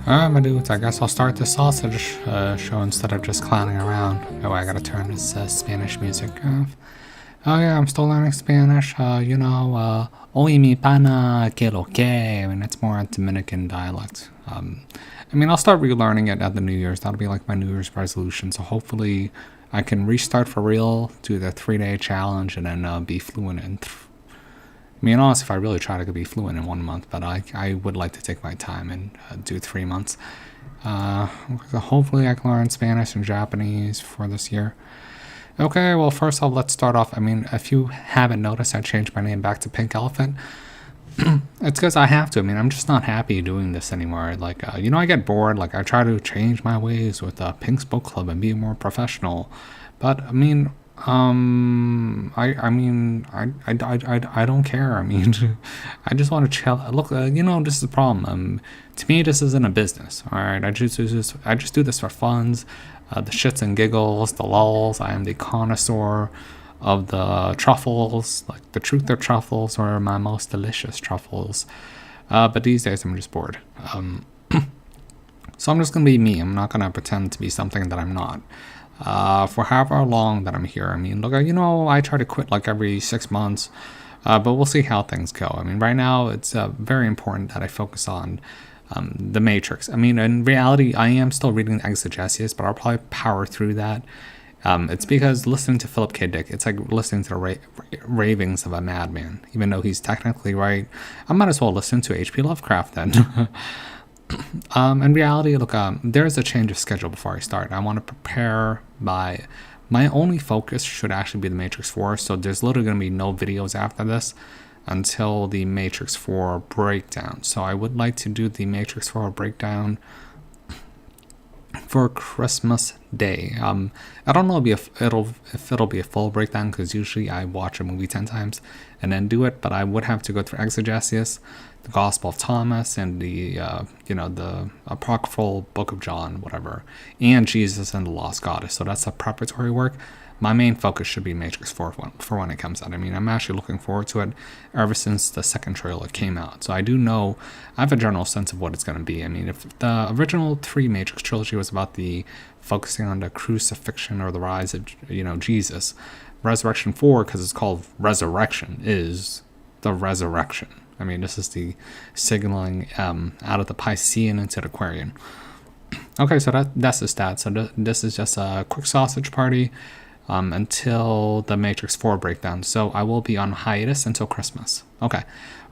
Alright, my dudes, I guess I'll start this sausage show instead of just clowning around. Oh, I gotta turn this Spanish music off. Oh yeah, I'm still learning Spanish. Oye mi pana, que lo que. I mean, it's more a Dominican dialect. I'll start relearning it at the New Year's. That'll be like my New Year's resolution. So hopefully I can restart for real, do the 3-day challenge, and then be fluent in honestly, if I really try to be fluent in 1 month, but I would like to take my time and do 3 months. So hopefully I can learn Spanish and Japanese for this year. Okay, well, first off, let's start off. If you haven't noticed, I changed my name back to Pink Elephant. It's because I have to. I'm just not happy doing this anymore. I get bored. I try to change my ways with Pink's Book Club and be more professional. But, I don't care. I just want to chill. Look, this is the problem. To me, this isn't a business. All right, I just do this for funs, the shits and giggles, the lulls. I am the connoisseur of the truffles. Like the truth, their truffles are my most delicious truffles. But these days, I'm just bored. So I'm just gonna be me. I'm not gonna pretend to be something that I'm not. For however long that I'm here. I try to quit every 6 months, but we'll see how things go. Right now it's very important that I focus on the Matrix. In reality, I am still reading the Exegesis, but I'll probably power through that. It's because listening to Philip K. Dick, it's like listening to the ravings of a madman. Even though he's technically right, I might as well listen to H.P. Lovecraft then. In reality, look, there's a change of schedule before I start. I want to prepare my only focus should actually be the Matrix 4. So there's literally going to be no videos after this until the Matrix 4 breakdown. So I would like to do the Matrix 4 breakdown for Christmas Day. I don't know if it'll be a full breakdown, because usually I watch a movie 10 times and then do it, but I would have to go through Exegesis, the Gospel of Thomas, and the apocryphal Book of John, whatever, and Jesus and the Lost Goddess. So that's a preparatory work. My main focus should be Matrix 4 for when it comes out. I'm actually looking forward to it ever since the second trailer came out. So I have a general sense of what it's going to be. If the original 3 Matrix trilogy was about focusing on the crucifixion or the rise of, Jesus, Resurrection 4, because it's called Resurrection, is the resurrection. This is the signaling out of the Piscean into the Aquarian. Okay, so that's the stat. So this is just a quick sausage party until the Matrix 4 breakdown. So I will be on hiatus until Christmas. Okay,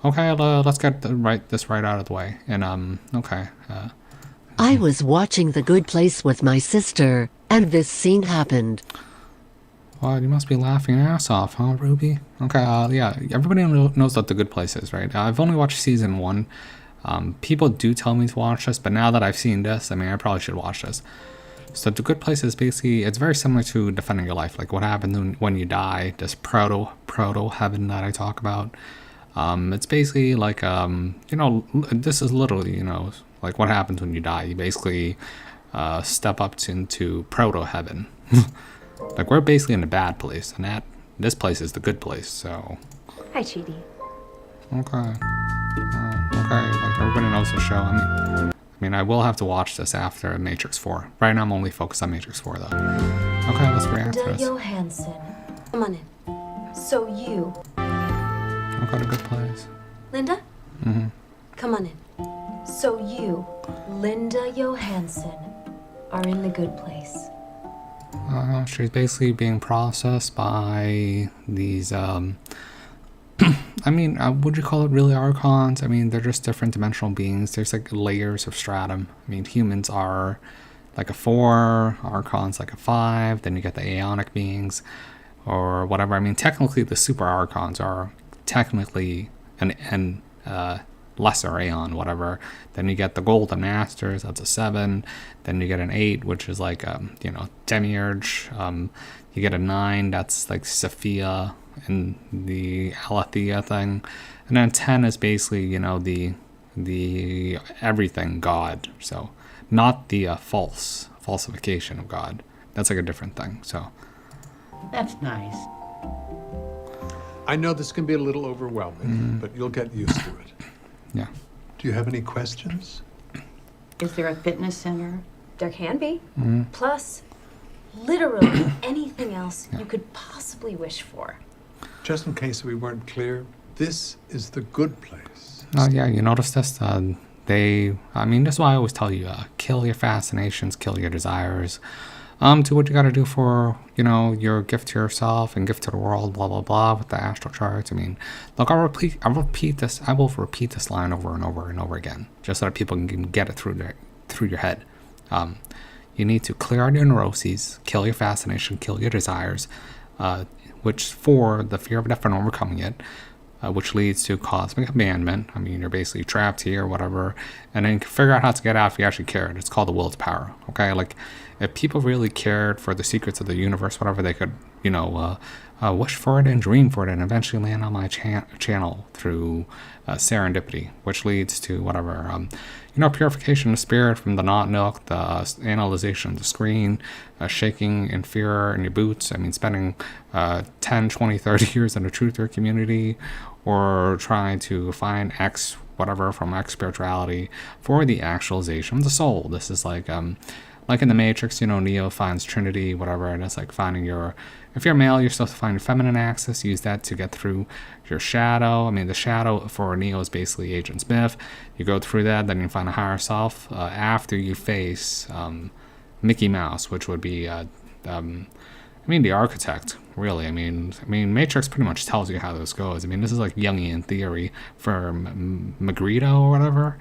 let's get this right out of the way. And I was watching The Good Place with my sister, and this scene happened. Well, you must be laughing your ass off, huh, Ruby? Okay, yeah, everybody knows what The Good Place is, right? I've only watched season 1. People do tell me to watch this, but now that I've seen this, I probably should watch this. So The Good Place is basically, it's very similar to Defending Your Life. Like what happens when you die, this proto heaven that I talk about. It's basically like, this is literally, like what happens when you die. You basically step up into proto heaven. Like we're basically in a bad place, and this place is the good place. So. Hi, Chidi. Okay. Like everybody knows the show. I will have to watch this after Matrix 4. Right now I'm only focused on Matrix 4 though. Okay, let's react to Linda this. Johansson. Come on in. So you. Okay, The Good Place. Linda? Mm-hmm. Come on in. So you, Linda Johansson, are in the good place. She's basically being processed by these, would you call it really archons? They're just different dimensional beings. There's like layers of stratum. Humans are like a 4, archons like a 5, then you get the aeonic beings or whatever. Technically the super archons are technically an lesser aeon, whatever. Then you get the golden masters, that's a 7. Then you get an 8, which is like demiurge. You get a 9, that's like Sophia and the Aletheia thing. And then 10 is basically the everything God. So not the falsification of God. That's like a different thing. So that's nice. I know this can be a little overwhelming, but you'll get used to it. Yeah. Do you have any questions? Is there a fitness center? There can be. Plus, literally anything else you could possibly wish for. Just in case we weren't clear, this is the good place. Oh yeah, you notice this? I mean, this is why I always tell you, kill your fascinations, kill your desires. Do what you gotta do for, your gift to yourself and gift to the world, blah, blah, blah, with the astral charts. I mean, look, I will repeat this line over and over and over again, just so that people can get it through your head. You need to clear out your neuroses, kill your fascination, kill your desires, which for the fear of death and overcoming it, which leads to cosmic abandonment. I mean, you're basically trapped here, whatever, and then you can figure out how to get out if you actually cared. It's called the will to power, okay? Like, if people really cared for the secrets of the universe, whatever, they could, wish for it and dream for it and eventually land on my channel through serendipity, which leads to whatever, purification of spirit from the not milk, the analyzation of the screen, shaking in fear in your boots. I mean, spending 10, 20, 30 years in a truther community, or trying to find X, whatever, from X spirituality for the actualization of the soul. This is like in the Matrix, Neo finds Trinity, whatever, and it's like finding if you're male, you're supposed to find your feminine axis, use that to get through your shadow. I mean, the shadow for Neo is basically Agent Smith. You go through that, then you find a higher self after you face Mickey Mouse, which would be, the architect, really. I mean, Matrix pretty much tells you how this goes. I mean, this is like Jungian theory for Magritte or whatever.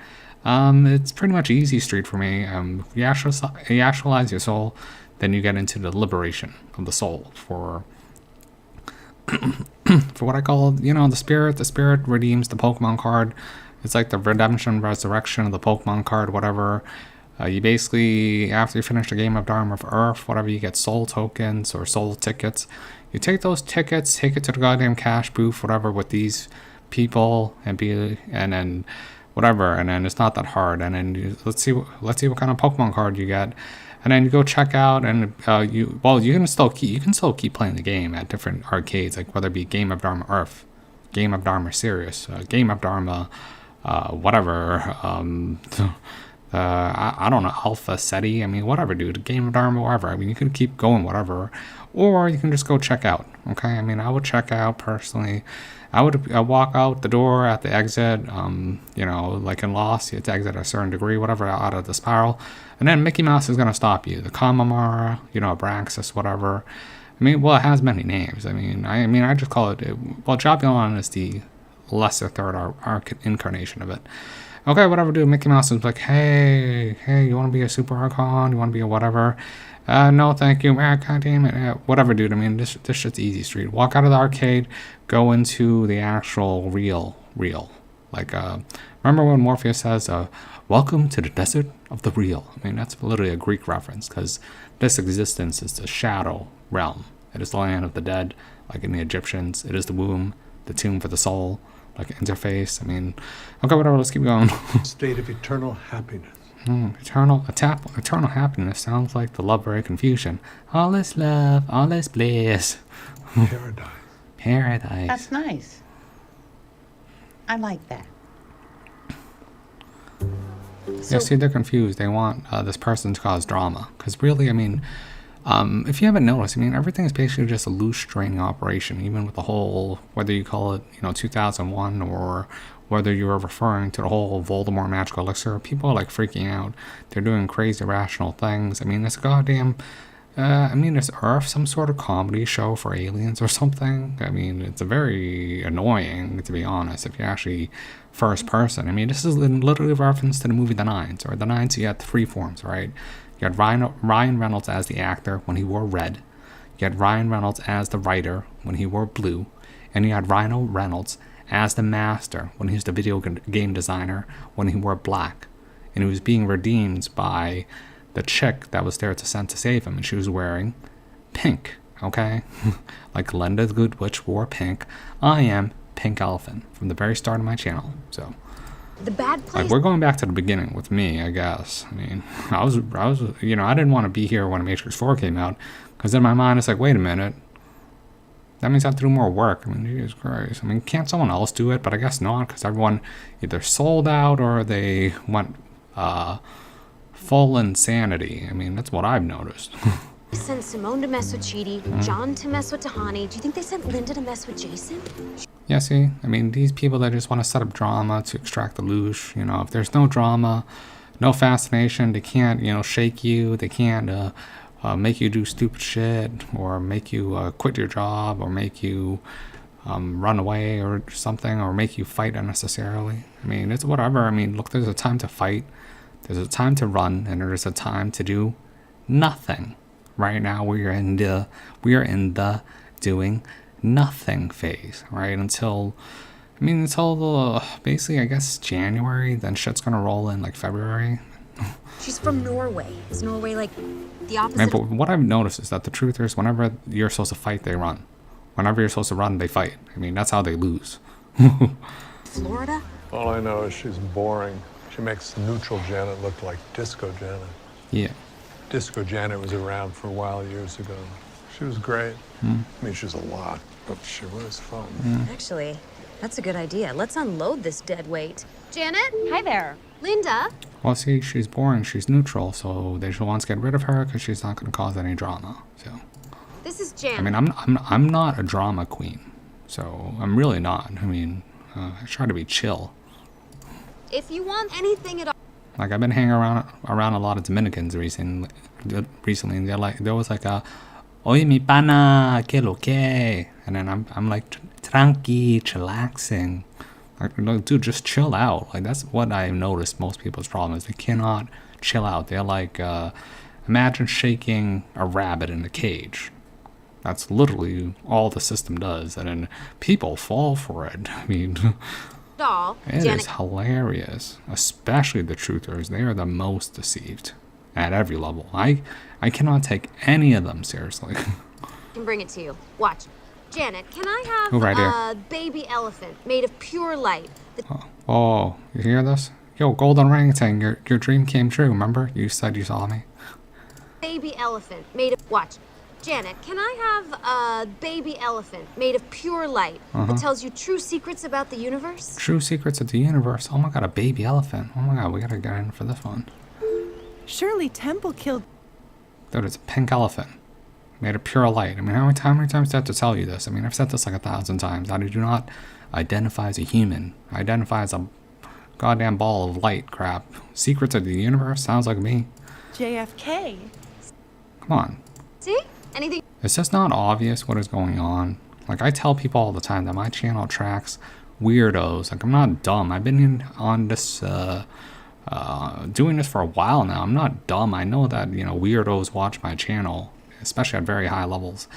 It's pretty much easy street for me. You actualize your soul, then you get into the liberation of the soul for what I call, the spirit. The spirit redeems the Pokemon card. It's like the redemption, resurrection of the Pokemon card, whatever. You basically, after you finish the game of Dharma of Earth, whatever, you get soul tokens or soul tickets. You take those tickets, take it to the goddamn cash booth, whatever, with these people, and then whatever, and then it's not that hard, and then let's see what kind of Pokemon card you get, and then you go check out, and you can still keep playing the game at different arcades, like whether it be Game of Dharma Earth, Game of Dharma Sirius, Game of Dharma, whatever, I don't know, Alpha Seti, I mean, whatever, dude, Game of Dharma, whatever. I mean, you can keep going, whatever, or you can just go check out. Okay, I mean, I would check out personally. I would walk out the door at the exit, like in Lost, you have to exit at a certain degree, whatever, out of the spiral. And then Mickey Mouse is going to stop you. The Kamamara, Abraxas, whatever. I mean, well, it has many names. I mean, I just call it, Jabulon is the lesser third incarnation of it. Okay, whatever, dude. Mickey Mouse is like, hey, you want to be a super archon? You want to be a whatever? No, thank you. God damn it. Whatever, dude. I mean, this shit's easy street. Walk out of the arcade, go into the actual real. Like, remember when Morpheus says, welcome to the desert of the real? I mean, that's literally a Greek reference, because this existence is the shadow realm. It is the land of the dead, like in the Egyptians. It is the womb, the tomb for the soul, like interface. I mean, okay, whatever, let's keep going. State of eternal happiness. Eternal happiness sounds like the love very confusion. All is love, all is bliss. Paradise. That's nice. I like that. Yeah, see, they're confused. They want this person to cause drama. Because really, I mean, if you haven't noticed, I mean, everything is basically just a loose string operation, even with the whole, whether you call it, 2001, or whether you're referring to the whole Voldemort magical elixir. People are like freaking out. They're doing crazy irrational things. I mean, it's a goddamn, is Earth some sort of comedy show for aliens or something? I mean, it's a very annoying, to be honest, if you're actually first person. I mean, this is literally a reference to the movie The Nines, or The Nines. You had three forms, right? You had Ryan Reynolds as the actor when he wore red. You had Ryan Reynolds as the writer when he wore blue. And you had Ryan Reynolds as the master when he was the video game designer when he wore black. And he was being redeemed by the chick that was there to send to save him. And she was wearing pink, okay? Like Linda the Good Witch wore pink. I am Pink Elephant from the very start of my channel. So The bad place. like, we're going back to the beginning with me, I guess. I mean, I was, I didn't want to be here when Matrix 4 came out, because in my mind it's like, wait a minute, that means I have to do more work. I mean, Jesus Christ. I mean, can't someone else do it? But I guess not, because everyone either sold out or they went full insanity. I mean, that's what I've noticed. They sent Simone to mess with Chidi, John to mess with Tahani. Do you think they sent Linda to mess with Jason? Yeah, see, I mean, these people that just want to set up drama to extract the loosh, you know, if there's no drama, no fascination, they can't, you know, shake you, they can't make you do stupid shit, or make you quit your job, or make you run away or something, or make you fight unnecessarily. I mean, it's whatever. I mean, look, there's a time to fight, there's a time to run, and there's a time to do nothing. Right now, we are in the doing nothing phase, right? Until basically, I guess, January. Then shit's gonna roll in like February. She's from Norway. Is Norway like the opposite? Man, but what I've noticed is that the truthers, whenever you're supposed to fight, they run. Whenever you're supposed to run, they fight. I mean, that's how they lose. Florida? All I know is she's boring. She makes neutral Janet look like Disco Janet. Yeah. Disco Janet was around for a while years ago. She was great. I mean, she was a lot, but she was fun. Actually, that's a good idea. Let's unload this dead weight. Janet? Hi there. Linda? Well, see, she's boring. She's neutral, so they should want to get rid of her because she's not going to cause any drama. So, This is Janet. I mean, I'm not a drama queen, so I'm really not. I mean, I try to be chill. If you want anything at all. Like, I've been hanging around a lot of Dominicans recently. And they're like, there was like a, "Oye, mi pana, que lo que?" And then I'm like, "Tranqui, chillaxing." Like, dude, just chill out. Like, that's what I've noticed. Most people's problem is they cannot chill out. They're like, imagine shaking a rabbit in a cage. That's literally all the system does, and then people fall for it. I mean, Doll. it is hilarious, especially the truthers. They are the most deceived at every level. I cannot take any of them seriously. Can bring it to you. Watch. Janet, can I Oh, right have a baby elephant made of pure light? Oh, you hear this? Yo, golden orangutan, your dream came true, remember? You said you saw me. Baby elephant made of. Watch. Janet, can I have a baby elephant made of pure light that tells you true secrets about the universe? True secrets of the universe. Oh my god, a baby elephant. Oh my god, we gotta get in for this one. Shirley Temple killed. Dude, it's a pink elephant. Made of pure light. I mean, how many times do I have to tell you this? I mean, I've said this like 1,000 times. I do not identify as a human. I identify as a goddamn ball of light crap. Secrets of the universe? Sounds like me. JFK. Come on. See? Anything? It's just not obvious what is going on. Like, I tell people all the time that my channel tracks weirdos. Like, I'm not dumb. I've been on this, doing this for a while now. I'm not dumb. I know that, you know, weirdos watch my channel, especially at very high levels.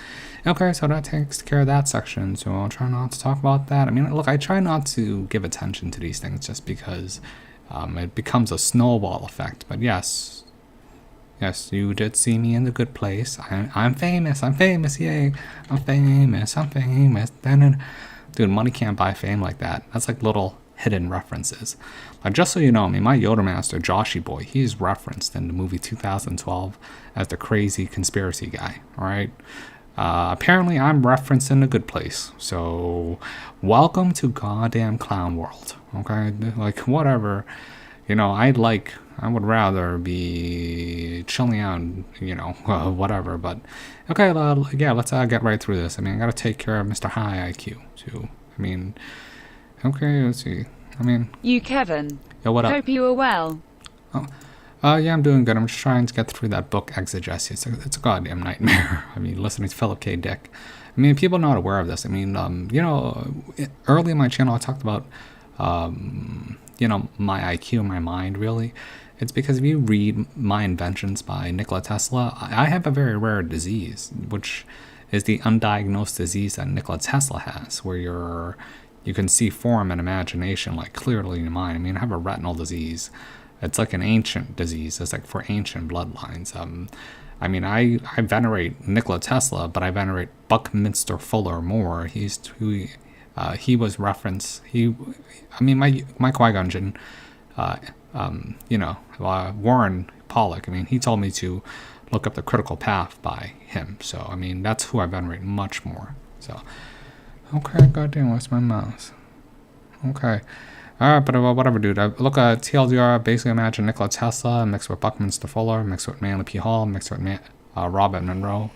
Okay, so that takes care of that section. So I'll try not to talk about that. I mean, look, I try not to give attention to these things just because it becomes a snowball effect. But yes, you did see me in The Good Place. I'm famous, yay. I'm famous. Dude, money can't buy fame like that. That's like little hidden references. Like, just so you know, I mean, my Yoda master, Joshy Boy, he's referenced in the movie 2012 as the crazy conspiracy guy, alright? Apparently, I'm referenced in The Good Place. So, welcome to goddamn clown world, okay? Like, whatever. You know, I would rather be chilling out, you know, whatever. But, okay, yeah, let's get right through this. I mean, I gotta take care of Mr. High IQ, too. I mean, okay, let's see. I mean... You, Kevin. Yo, what up? Hope you are well. Yeah, I'm doing good. I'm just trying to get through that book, Exegesis. It's a goddamn nightmare. I mean, listening to Philip K. Dick. I mean, people are not aware of this. I mean, you know, early in my channel, I talked about, you know, my IQ, my mind, really. It's because if you read My Inventions by Nikola Tesla, I have a very rare disease, which is the undiagnosed disease that Nikola Tesla has, where you can see form and imagination like clearly in your mind. I mean, I have a retinal disease. It's like an ancient disease. It's like for ancient bloodlines. I mean, I venerate Nikola Tesla, but I venerate Buckminster Fuller more. He was referenced. I mean, my Qui-Gon Jinn, you know, Warren Pollock. I mean, he told me to look up The Critical Path by him. So, I mean, that's who I venerate much more. So, okay, goddamn, where's my mouse? Okay. Alright, but whatever, dude. Look at TLDR, basically imagine Nikola Tesla mixed with Buckminster Fuller, mixed with Manly P. Hall, mixed with Robert Monroe,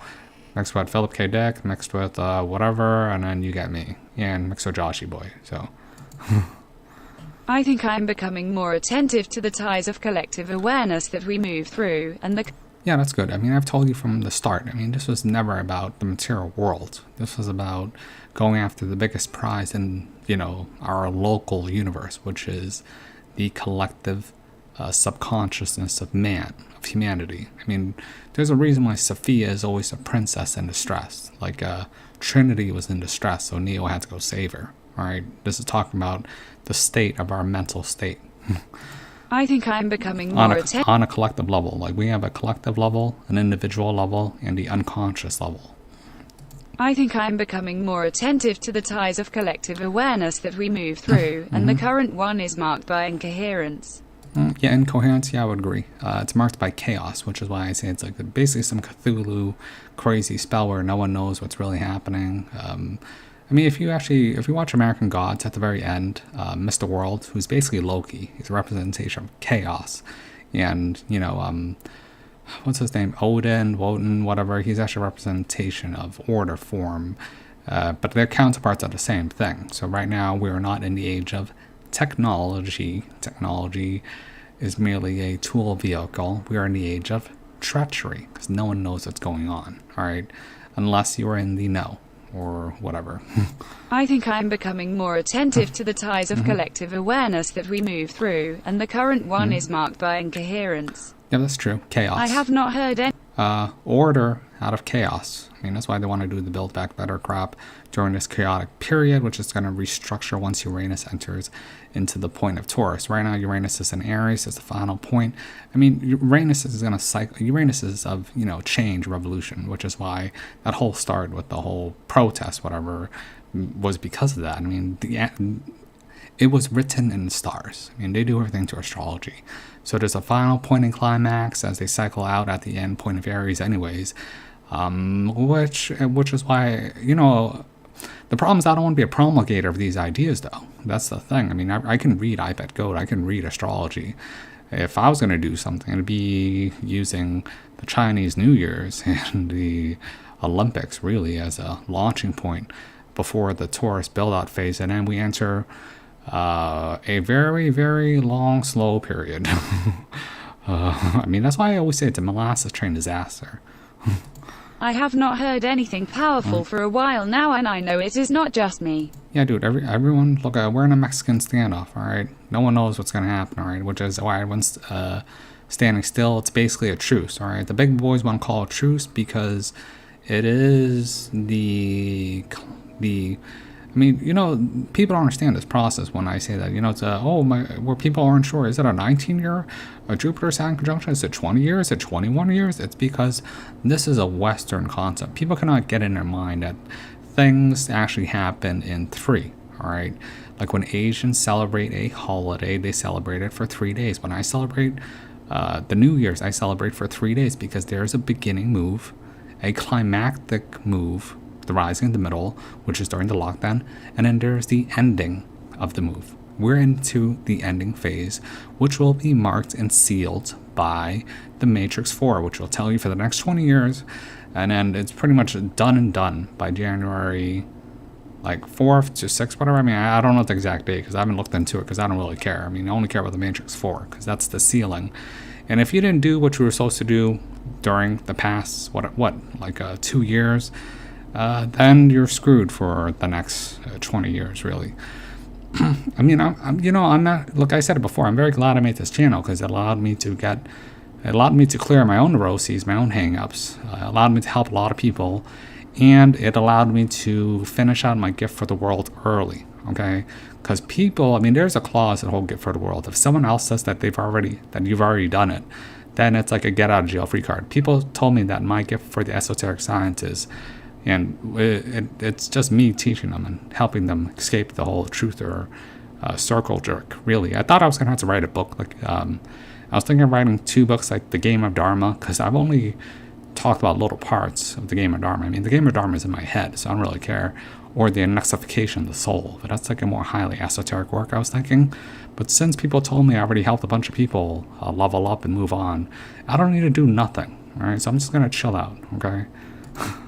mixed with Philip K. Dick, mixed with whatever, and then you get me. And mixed with Joshy Boy, so. I think I'm becoming more attentive to the ties of collective awareness that we move through, and the... Yeah, that's good. I mean, I've told you from the start. I mean, this was never about the material world. This was about going after the biggest prize in, you know, our local universe, which is the collective subconsciousness of man, of humanity. I mean, there's a reason why Sophia is always a princess in distress. Like, Trinity was in distress, so Neo had to go save her. All right, this is talking about the state of our mental state. I think I'm becoming more attentive on a collective level. Like, we have a collective level, an individual level, and the unconscious level. I think I'm becoming more attentive to the ties of collective awareness that we move through, and the current one is marked by incoherence. Yeah, incoherence, yeah, I would agree. It's marked by chaos, which is why I say it's like basically some Cthulhu crazy spell where no one knows what's really happening. I mean, if you watch American Gods at the very end, Mr. World, who's basically Loki, he's a representation of chaos. And, you know, what's his name? Woden, whatever, he's actually a representation of order, form. But their counterparts are the same thing. So right now, we are not in the age of technology. Technology is merely a tool vehicle. We are in the age of treachery, because no one knows what's going on, all right? Unless you are in the know. Or whatever. I think I'm becoming more attentive to the ties of collective awareness that we move through, and the current one is marked by incoherence. Yeah, that's true. Chaos. I have not heard any... Order out of chaos. I mean, that's why they want to do the Build Back Better crap during this chaotic period, which is going to restructure once Uranus enters into the point of Taurus. Right now, Uranus is in Aries. It's the final point. I mean, Uranus is going to cycle. Uranus is of, you know, change, revolution, which is why that whole start with the whole protest, whatever, was because of that. I mean, it was written in the stars. I mean, they do everything to astrology. So there's a final point and climax as they cycle out at the end point of Aries anyways. Which is why, you know, the problem is I don't want to be a promulgator of these ideas, though. That's the thing. I mean, I can read I Bet Goat. I can read astrology. If I was going to do something, it'd be using the Chinese New Year's and the Olympics, really, as a launching point before the Taurus build-out phase. And then we enter a very, very long, slow period. I mean, that's why I always say it's a molasses train disaster. I have not heard anything powerful for a while now, and I know it is not just me. Yeah, dude, everyone, look, we're in a Mexican standoff, all right? No one knows what's going to happen, all right? Which is why everyone's standing still. It's basically a truce, all right? The big boys want to call it a truce because it is I mean, you know, people don't understand this process when I say that. You know, it's where people aren't sure. Is it a 19-year Jupiter-Saturn conjunction? Is it 20 years? Is it 21 years? It's because this is a Western concept. People cannot get in their mind that things actually happen in 3, all right? Like when Asians celebrate a holiday, they celebrate it for 3 days. When I celebrate the New Year's, I celebrate for 3 days because there's a beginning move, a climactic move, the rising in the middle, which is during the lockdown, and then there's the ending of the move. We're into the ending phase, which will be marked and sealed by the Matrix 4, which will tell you for the next 20 years, and then it's pretty much done by January, like 4th to 6th, whatever. I mean, I don't know the exact date because I haven't looked into it because I don't really care. I mean, I only care about the Matrix 4 because that's the sealing. And if you didn't do what you were supposed to do during the past, like 2 years, then you're screwed for the next 20 years, really. I mean, I'm not, look, I said it before, I'm very glad I made this channel because it allowed me to clear my own neuroses, my own hang-ups, allowed me to help a lot of people, and it allowed me to finish out my gift for the world early, okay? Because people, I mean, there's a clause in the whole gift for the world. If someone else says that you've already done it, then it's like a get-out-of-jail-free card. People told me that my gift for the esoteric sciences, and it's just me teaching them and helping them escape the whole truth or circle jerk, really. I thought I was going to have to write a book. I was thinking of writing 2 books, like The Game of Dharma, because I've only talked about little parts of The Game of Dharma. I mean, The Game of Dharma is in my head, so I don't really care. or the anexification of the soul. But that's like a more highly esoteric work, I was thinking. But since people told me I already helped a bunch of people level up and move on, I don't need to do nothing. All right, so I'm just gonna chill out. Okay.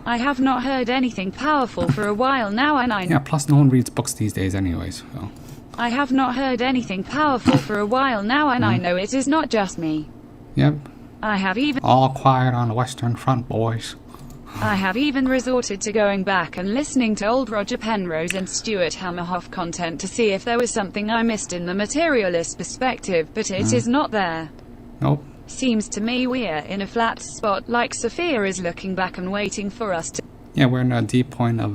I have not heard anything powerful for a while now, and I Yeah. Plus, no one reads books these days, anyways. So. I have not heard anything powerful for a while now, and I know it is not just me. Yep. I have even All quiet on the Western Front, boys. resorted to going back and listening to old Roger Penrose and Stuart Hammerhoff content to see if there was something I missed in the materialist perspective, but it is not there. Nope. Seems to me we're in a flat spot, like Sophia is looking back and waiting for us to. Yeah, we're in a deep point of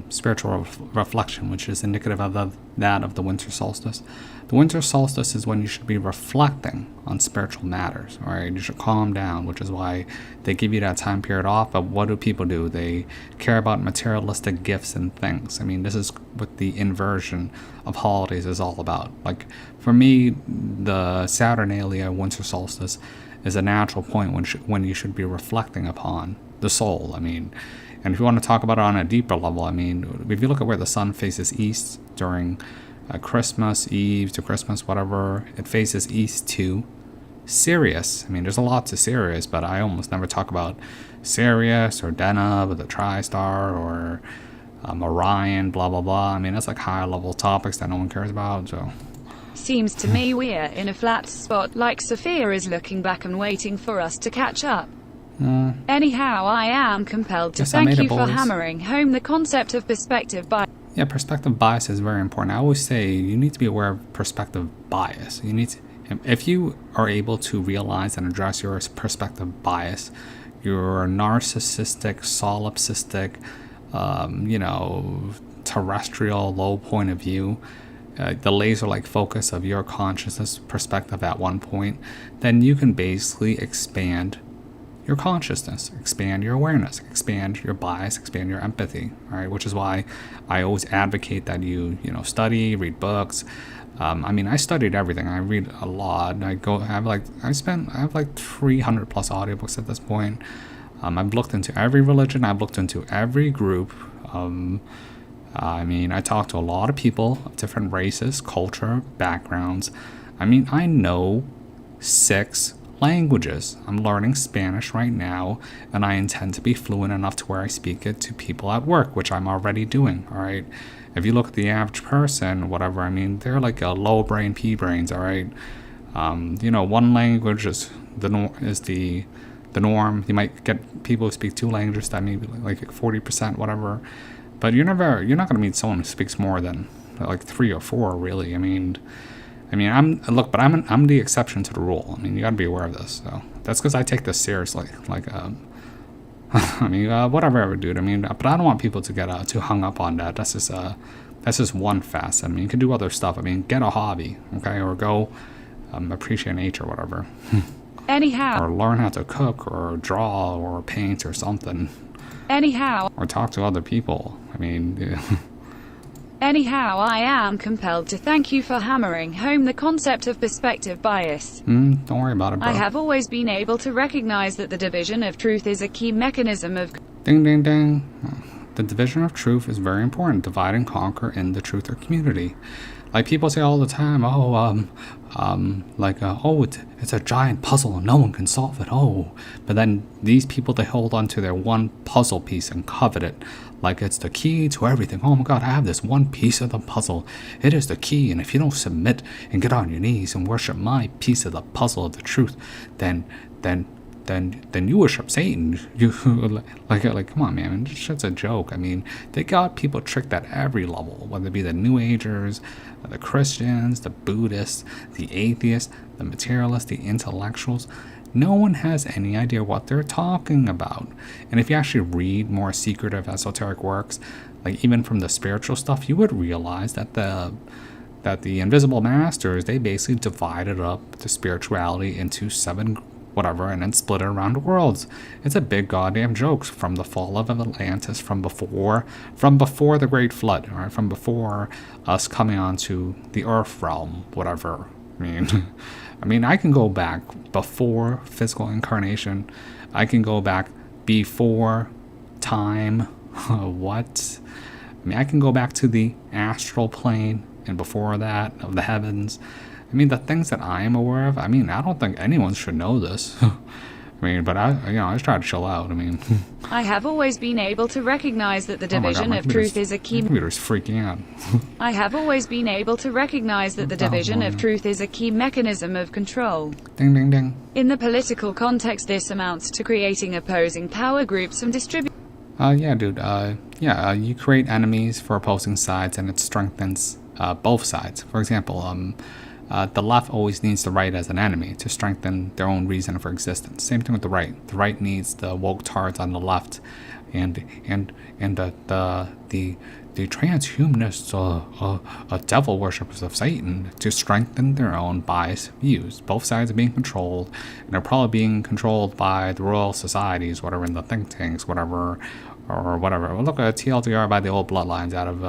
spiritual reflection, which is indicative of that of the winter solstice. The winter solstice is when you should be reflecting on spiritual matters, all right? You should calm down, which is why they give you that time period off. But what do people do? They care about materialistic gifts and things. I mean, this is what the inversion of holidays is all about. Like, for me, the Saturnalia winter solstice is a natural point when you should be reflecting upon the soul. I mean, and if you want to talk about it on a deeper level, I mean, if you look at where the sun faces east during Christmas Eve to Christmas, whatever, it faces east to Sirius. I mean, there's a lot to Sirius, but I almost never talk about Sirius or Deneb or the TriStar or Orion, blah, blah, blah. I mean, that's like higher level topics that no one cares about, so. Seems to me we're in a flat spot, like Sophia is looking back and waiting for us to catch up. Anyhow, I am compelled to Yes, I thank made it, you for boys. hammering home the concept of perspective by. Yeah, perspective bias is very important. I always say you need to be aware of perspective bias. You need to, if you are able to realize and address your perspective bias, your narcissistic, solipsistic, terrestrial low point of view, the laser-like focus of your consciousness perspective at one point, then you can basically expand your consciousness, expand your awareness, expand your bias, expand your empathy, all right? Which is why I always advocate that you study, read books. I mean, I studied everything. I read a lot. I have like 300 plus audiobooks at this point. I've looked into every religion. I've looked into every group. I mean, I talk to a lot of people of different races, culture, backgrounds. I mean, I know 6 languages. I'm learning Spanish right now, and I intend to be fluent enough to where I speak it to people at work, which I'm already doing, all right? If you look at the average person, whatever, I mean, they're like a low brain, pea brains, all right? One language is the norm. You might get people who speak 2 languages, that maybe like 40%, whatever. But you're not going to meet someone who speaks more than like 3 or 4, really. I mean, I'm the exception to the rule. I mean, you got to be aware of this. So that's because I take this seriously. Whatever, dude. I mean, but I don't want people to get too hung up on that. That's just one facet. I mean, you can do other stuff. I mean, get a hobby, okay, or go appreciate nature, whatever. Anyhow. Or learn how to cook, or draw, or paint, or something. Anyhow. Or talk to other people. I mean. Yeah. Anyhow, I am compelled to thank you for hammering home the concept of perspective bias. Don't worry about it, bro. I have always been able to recognize that the division of truth is a key mechanism of. Ding, ding, ding. The division of truth is very important. Divide and conquer in the truther community. Like people say all the time, it's a giant puzzle and no one can solve it. But then these people, they hold on to their one puzzle piece and covet it like it's the key to everything. Oh my God, I have this one piece of the puzzle. It is the key, and if you don't submit and get on your knees and worship my piece of the puzzle of the truth, then you worship Satan. You like come on, man, this shit's a joke. I mean, they got people tricked at every level, whether it be the New Agers, the Christians, the Buddhists, the atheists, the materialists, the intellectuals. No one has any idea what they're talking about. And if you actually read more secretive esoteric works, like even from the spiritual stuff, you would realize that the invisible masters, they basically divided up the spirituality into 7 whatever, and then split it around the worlds. It's a big goddamn joke from the fall of Atlantis, from before the Great Flood, all right, from before us coming onto the Earth realm, whatever. I mean, I can go back before physical incarnation. I can go back before time. What? I mean, I can go back to the astral plane and before that of the heavens. I mean, the things that I am aware of, I mean, I don't think anyone should know this. I mean, but I just try to chill out. I mean, I have always been able to recognize that the oh my God, division my of truth computer's- is a key. My computer's freaking out. I have always been able to recognize that the division of truth is a key mechanism of control. Ding, ding, ding. In the political context, this amounts to creating opposing power groups and distributing. Yeah, dude. You create enemies for opposing sides, and it strengthens both sides. For example, the left always needs the right as an enemy to strengthen their own reason for existence. Same thing with the right. The right needs the woke tards on the left, and the transhumanists, devil worshippers of Satan, to strengthen their own biased views. Both sides are being controlled, and they're probably being controlled by the royal societies, whatever, in the think tanks, whatever, or whatever. Well, look at TLDR by the old bloodlines out of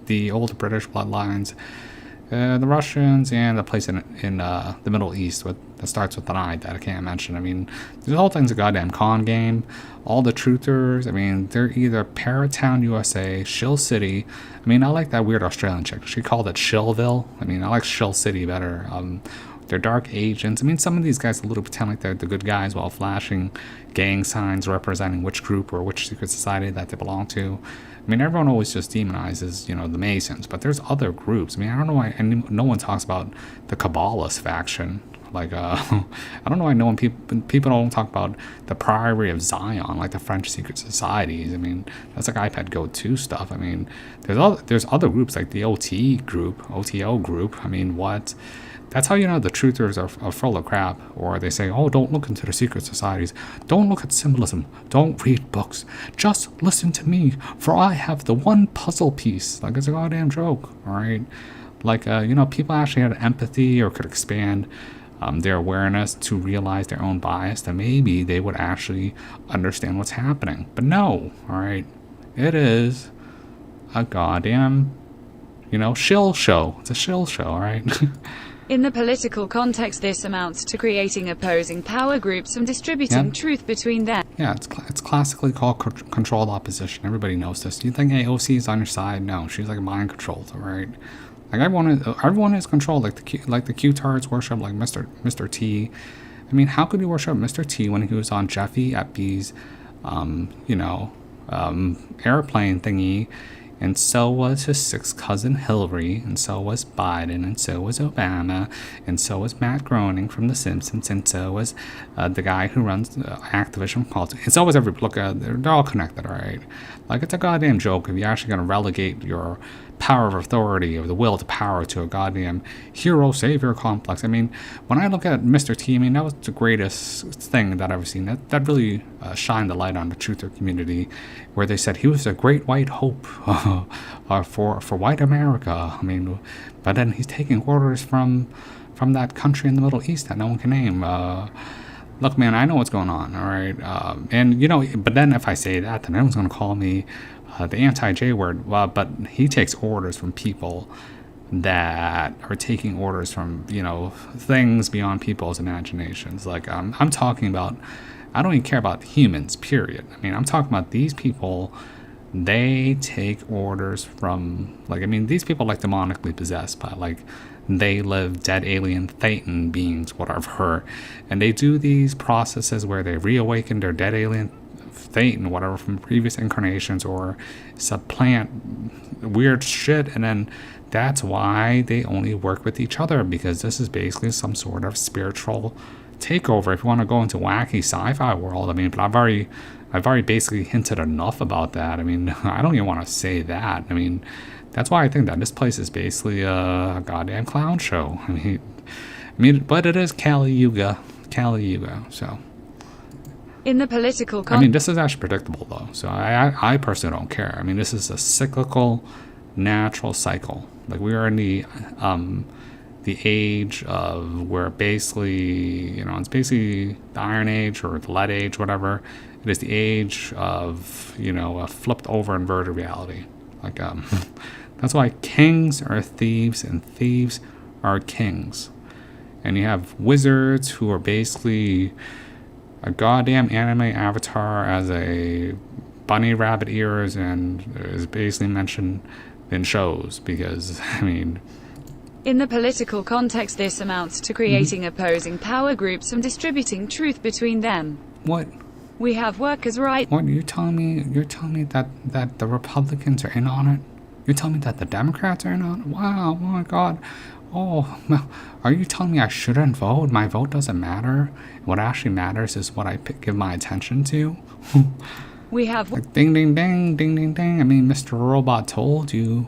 the old British bloodlines. The Russians, and a place in the Middle East that starts with an I that I can't mention. I mean, this whole thing's a goddamn con game. All the truthers, I mean, they're either Paratown, USA, Shill City. I mean, I like that weird Australian chick. She called it Shillville. I mean, I like Shill City better. They're dark agents. I mean, some of these guys literally pretend like they're the good guys while flashing gang signs representing which group or which secret society that they belong to. I mean, everyone always just demonizes, the Masons, but there's other groups. I mean, I don't know why no one talks about the Kabbalist faction. Like, I don't know why no one people don't talk about the Priory of Zion, like the French secret societies. I mean, that's like iPad go-to stuff. I mean, there's other groups like the OTO group. I mean, what? That's how you know the truthers are full of crap. Or they say, oh, don't look into the secret societies. Don't look at symbolism. Don't read books. Just listen to me, for I have the one puzzle piece. Like, it's a goddamn joke, all right? Like, people actually had empathy or could expand their awareness to realize their own bias, then maybe they would actually understand what's happening. But no, all right? It is a goddamn, shill show. It's a shill show, all right? In the political context, this amounts to creating opposing power groups and distributing truth between them. Yeah, it's classically called controlled opposition. Everybody knows this. You think AOC is on your side? No, she's like mind controlled, all right? Like everyone is controlled, like the Q-tards worship like Mr. T. I mean, how could you worship Mr. T when he was on Jeffy Epps' airplane thingy? And so was his sixth cousin Hillary, and so was Biden, and so was Obama, and so was Matt Groening from The Simpsons, and so was the guy who runs Activision Politics. And so was they're all connected, all right? Like, it's a goddamn joke if you're actually going to relegate your power of authority or the will to power to a goddamn hero savior complex. I mean, when I look at Mr. T, I mean, that was the greatest thing that I've ever seen. That really shined the light on the truther community, where they said he was a great white hope for white America. I mean, but then he's taking orders from that country in the Middle East that no one can name. Look, man, I know what's going on, all right? But then if I say that, then everyone's going to call me the anti-J word. But he takes orders from people that are taking orders from, things beyond people's imaginations. Like, I'm talking about, I don't even care about humans, period. I mean, I'm talking about these people. They take orders from, these people are like demonically possessed by, like, they live dead alien Thetan beings, whatever. And they do these processes where they reawaken their dead alien Thetan, whatever, from previous incarnations, or supplant weird shit. And then that's why they only work with each other, because this is basically some sort of spiritual takeover. If you want to go into wacky sci-fi world, I mean, but I've already basically hinted enough about that. I mean, I don't even want to say that. I mean, that's why I think that this place is basically a goddamn clown show. I mean, but it is Kali Yuga, so. In the political I mean, this is actually predictable, though, so I personally don't care. I mean, this is a cyclical, natural cycle. Like, we are in the age of where basically, it's basically the Iron Age or the Lead Age, whatever. It is the age of, a flipped over inverted reality. Like, that's why kings are thieves and thieves are kings. And you have wizards who are basically a goddamn anime avatar as a bunny rabbit ears and is basically mentioned in shows because, I mean... In the political context, this amounts to creating opposing power groups and distributing truth between them. What? We have workers' rights. What, you're telling me that the Republicans are in on it? You're telling me that the Democrats are in on it? Wow, oh my God. Oh, are you telling me I shouldn't vote? My vote doesn't matter? What actually matters is what I give my attention to? We have Like ding, ding, ding, ding, ding, ding. I mean, Mr. Robot told you.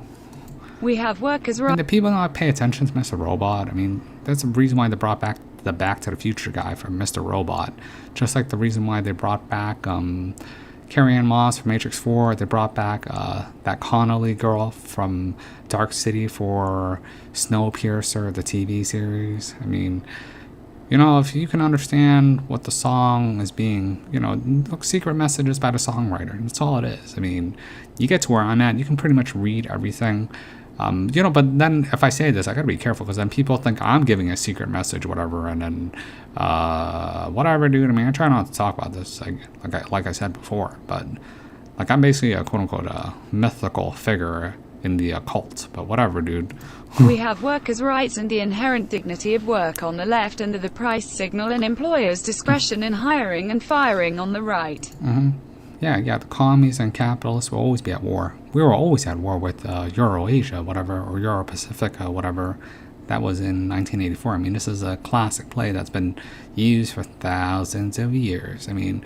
workers' And rights. the people not pay attention to Mr. Robot. I mean, that's the reason why they brought back the Back to the Future guy from Mr. Robot. Just like the reason why they brought back Carrie-Anne Moss from Matrix 4. They brought back that Connolly girl from Dark City for Snowpiercer, the TV series. I mean, you know, if you can understand what the song is being, you know, look, secret messages by the songwriter. That's all it is. I mean, you get to where I'm at, you can pretty much read everything. You know, but then if I say this, I gotta be careful because then people think I'm giving a secret message, whatever, and then whatever, dude. I mean, I try not to talk about this, like I said before, but like I'm basically a quote unquote mythical figure in the occult. But whatever, dude. We have workers' rights and the inherent dignity of work on the left, under the price signal and employers' discretion in hiring and firing on the right. Yeah, the commies and capitalists will always be at war. We were always at war with Euro-Asia, whatever, or Euro-Pacifica, whatever. That was in 1984. I mean, this is a classic play that's been used for thousands of years. I mean,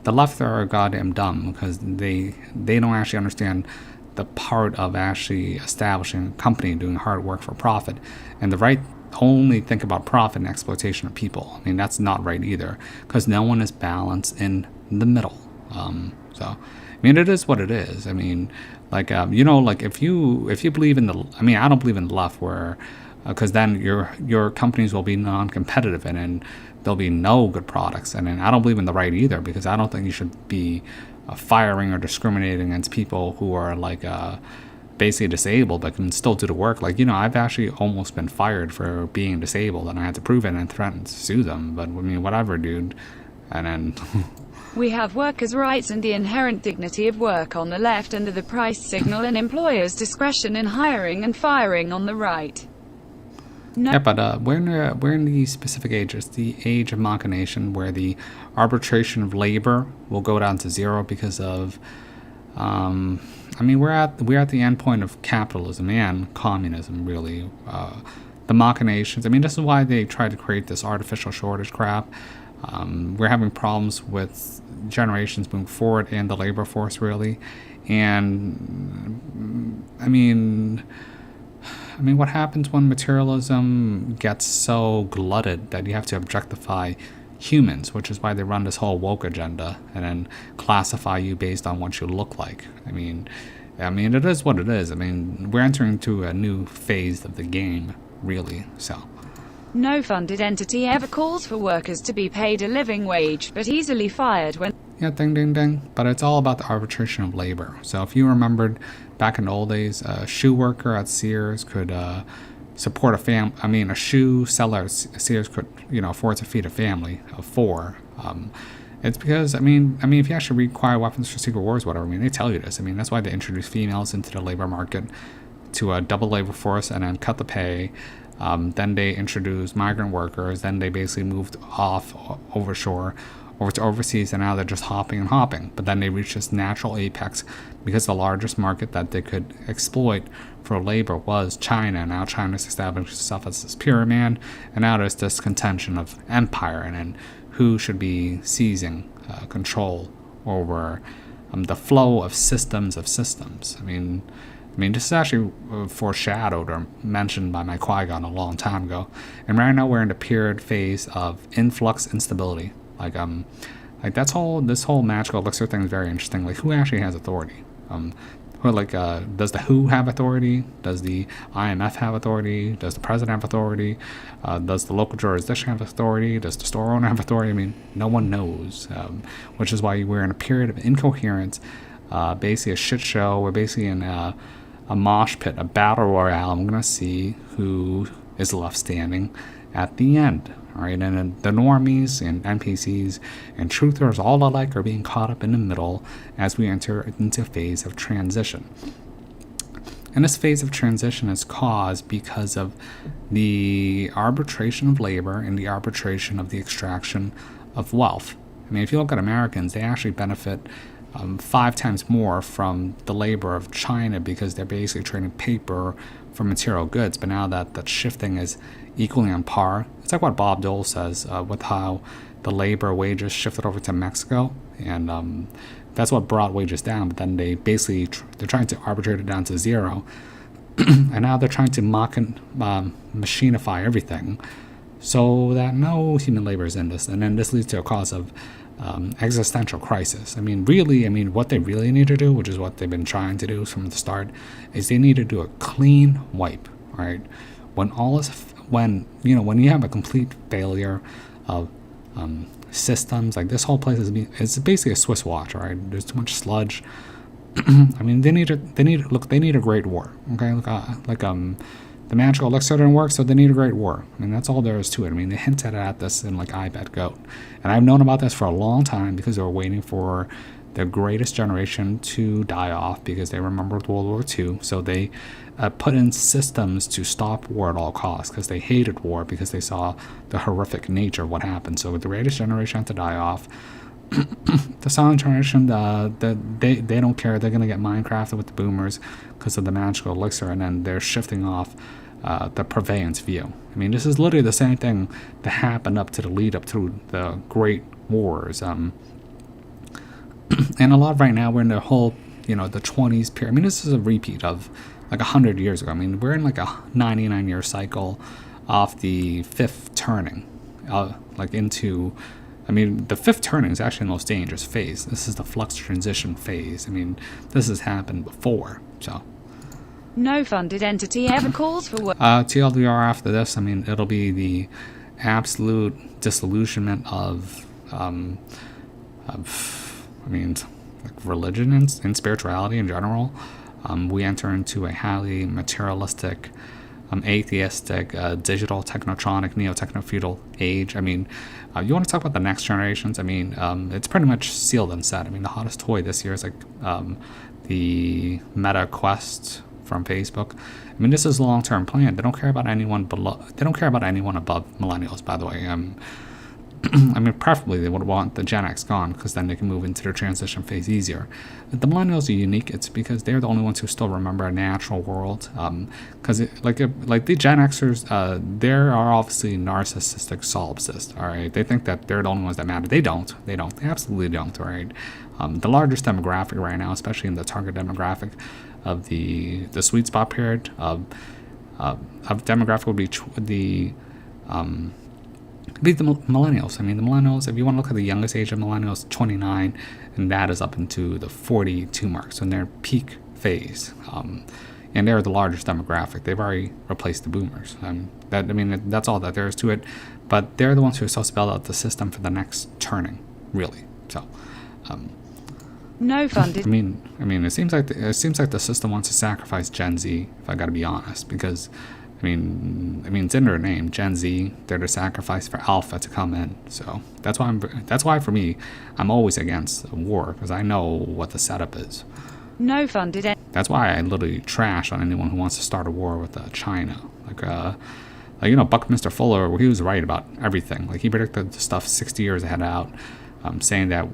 the left are goddamn dumb because they don't actually understand the part of actually establishing a company, doing hard work for profit. And the right only think about profit and exploitation of people. I mean, that's not right either because no one is balanced in the middle. So, I mean, it is what it is. I mean, like, you know, like if you believe in the, I mean, I don't believe in the left where, because then your companies will be non-competitive and then there'll be no good products. And then I don't believe in the right either because I don't think you should be firing or discriminating against people who are like basically disabled but can still do the work. Like, you know, I've actually almost been fired for being disabled and I had to prove it and threatened to sue them. But I mean, whatever, dude. And then... We have workers' rights and the inherent dignity of work on the left, under the price signal and employers' discretion in hiring and firing on the right. Yeah, but we're in the specific ages, the age of machination, where the arbitration of labor will go down to zero because of, I mean, we're at the end point of capitalism and communism, really. The machinations. I mean, this is why they tried to create this artificial shortage crap. We're having problems with generations moving forward and the labor force, really. And I mean, what happens when materialism gets so glutted that you have to objectify humans, which is why they run this whole woke agenda and then classify you based on what you look like. I mean, it is what it is. I mean, we're entering into a new phase of the game, really. So. No funded entity ever calls for workers to be paid a living wage, but easily fired when... Yeah, ding, ding, ding. But it's all about the arbitration of labor. So if you remembered back in the old days, a shoe worker at Sears could support a shoe seller at Sears could, you know, afford to feed a family of 4. It's because, I mean, if you actually require weapons for Secret Wars, whatever, I mean, they tell you this. I mean, that's why they introduce females into the labor market to a double labor force and then cut the pay. Then they introduced migrant workers. Then they basically moved off over to overseas, and now they're just hopping and hopping. But then they reached this natural apex because the largest market that they could exploit for labor was China. Now China's established itself as this pyramid, and now there's this contention of empire and then who should be seizing control over the flow of systems of systems. I mean, this is actually foreshadowed or mentioned by my Qui-Gon a long time ago. And right now we're in the period phase of influx instability. Like this whole magical elixir thing is very interesting. Like, who actually has authority? Does the WHO have authority? Does the IMF have authority? Does the president have authority? Does the local jurisdiction have authority? Does the store owner have authority? I mean, no one knows, which is why we're in a period of incoherence, basically a shit show. We're basically in a mosh pit, a battle royale. I'm going to see who is left standing at the end. all right? And then the normies and NPCs and truthers all alike are being caught up in the middle as we enter into a phase of transition. And this phase of transition is caused because of the arbitration of labor and the arbitration of the extraction of wealth. I mean, if you look at Americans, they actually benefit 5 times more from the labor of China because they're basically trading paper for material goods. But now that shifting is equally on par, it's like what Bob Dole says with how the labor wages shifted over to Mexico, and that's what brought wages down. But then they basically they're trying to arbitrate it down to zero, and now they're trying to machinify everything so that no human labor is in this, and then this leads to a cause of existential crisis. I mean, really, what they really need to do, which is what they've been trying to do from the start, is they need to do a clean wipe. All right, when you have a complete failure of systems, like this whole place it's basically a Swiss watch. All right, there's too much sludge. I mean, they need a great war. Okay, the magical elixir didn't work, so they need a great war. I mean, that's all there is to it. I mean, they hinted at this in I Bet Goat. And I've known about this for a long time because they were waiting for the greatest generation to die off because they remembered World War II. So they put in systems to stop war at all costs because they hated war because they saw the horrific nature of what happened. So the greatest generation had to die off. The silent generation, they don't care. They're going to get Minecrafted with the boomers because of the magical elixir, and then they're shifting off the purveyance view. I mean, this is literally the same thing that happened up to the lead up to the Great Wars. And a lot of right now, we're in the whole, the 20s period. I mean, this is a repeat of 100 years ago. I mean, we're in a 99-year cycle off the fifth turning, into... I mean, the fifth turning is actually the most dangerous phase. This is the flux transition phase. I mean, this has happened before, so... No funded entity ever calls for work. TLDR after this, I mean, it'll be the absolute disillusionment of religion and spirituality in general. We enter into a highly materialistic, atheistic, digital, technotronic, neo-techno-feudal age. I mean, you want to talk about the next generations? I mean, it's pretty much sealed and set. I mean, the hottest toy this year is the Meta Quest from Facebook. I mean, this is a long-term plan. They don't care about anyone below. They don't care about anyone above millennials, by the way. I mean, preferably they would want the Gen X gone because then they can move into their transition phase easier. The millennials are unique. It's because they're the only ones who still remember a natural world. Because like the Gen Xers, they are obviously narcissistic solipsists. All right, they think that they're the only ones that matter. They don't. They absolutely don't. All right. The largest demographic right now, especially in the target demographic of the sweet spot period of demographic, would be the millennials. I mean, the millennials, if you want to look at the youngest age of millennials, 29, and that is up into the 42 mark, so in their peak phase. And they're the largest demographic. They've already replaced the boomers. That's all that there is to it. But they're the ones who are supposed to spell out the system for the next turning, really. So, no funded. I mean, it seems like the system wants to sacrifice Gen Z. If I got to be honest, because. I mean, it's in their name, Gen Z. They're the sacrifice for Alpha to come in. So that's why for me, I'm always against war because I know what the setup is. No funded. That's why I literally trash on anyone who wants to start a war with China. Buckminster Fuller, he was right about everything. Like he predicted the stuff 60 years ahead out, saying that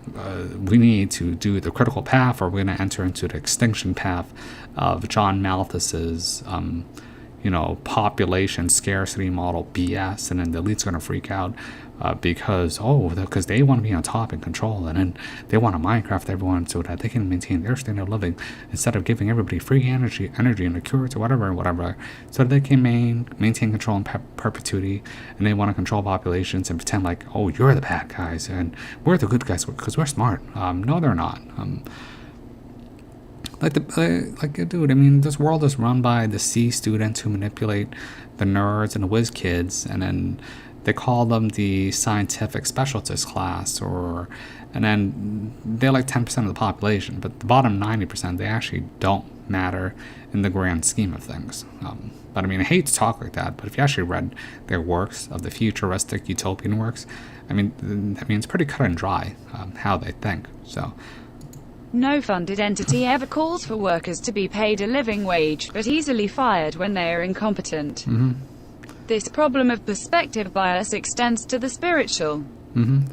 we need to do the critical path, or we're going to enter into the extinction path of John Malthus's. Population scarcity model BS, and then the elite's going to freak out because they want to be on top and control, and then they want to Minecraft everyone so that they can maintain their standard of living instead of giving everybody free energy and a cure to whatever, so that they can maintain control in perpetuity. And they want to control populations and pretend like, oh, you're the bad guys and we're the good guys because we're smart. No, they're not. Dude, I mean, this world is run by the C students who manipulate the nerds and the whiz kids, and then they call them the scientific specialist class, and then they're like 10% of the population, but the bottom 90%, they actually don't matter in the grand scheme of things. But I mean, I hate to talk like that, but if you actually read their works of the futuristic utopian works, I mean, it's pretty cut and dry how they think. So No funded entity ever calls for workers to be paid a living wage, but easily fired when they are incompetent. This problem of perspective bias extends to the spiritual.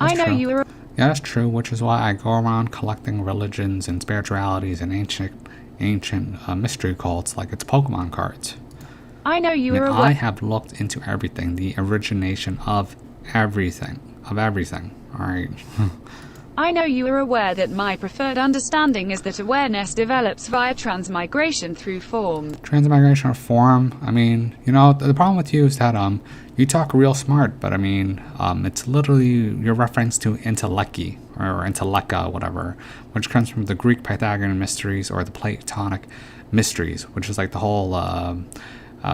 I know true. you are. Yeah, that's true, which is why I go around collecting religions and spiritualities and ancient mystery cults like it's Pokemon cards. I know you are. I have looked into everything, the origination of everything. All right. I know you are aware that my preferred understanding is that awareness develops via transmigration through form. Transmigration of form. I mean, the problem with you is that you talk real smart, but I mean, it's literally your reference to intellechy or intellecta, whatever, which comes from the Greek Pythagorean mysteries or the Platonic mysteries, which is like the whole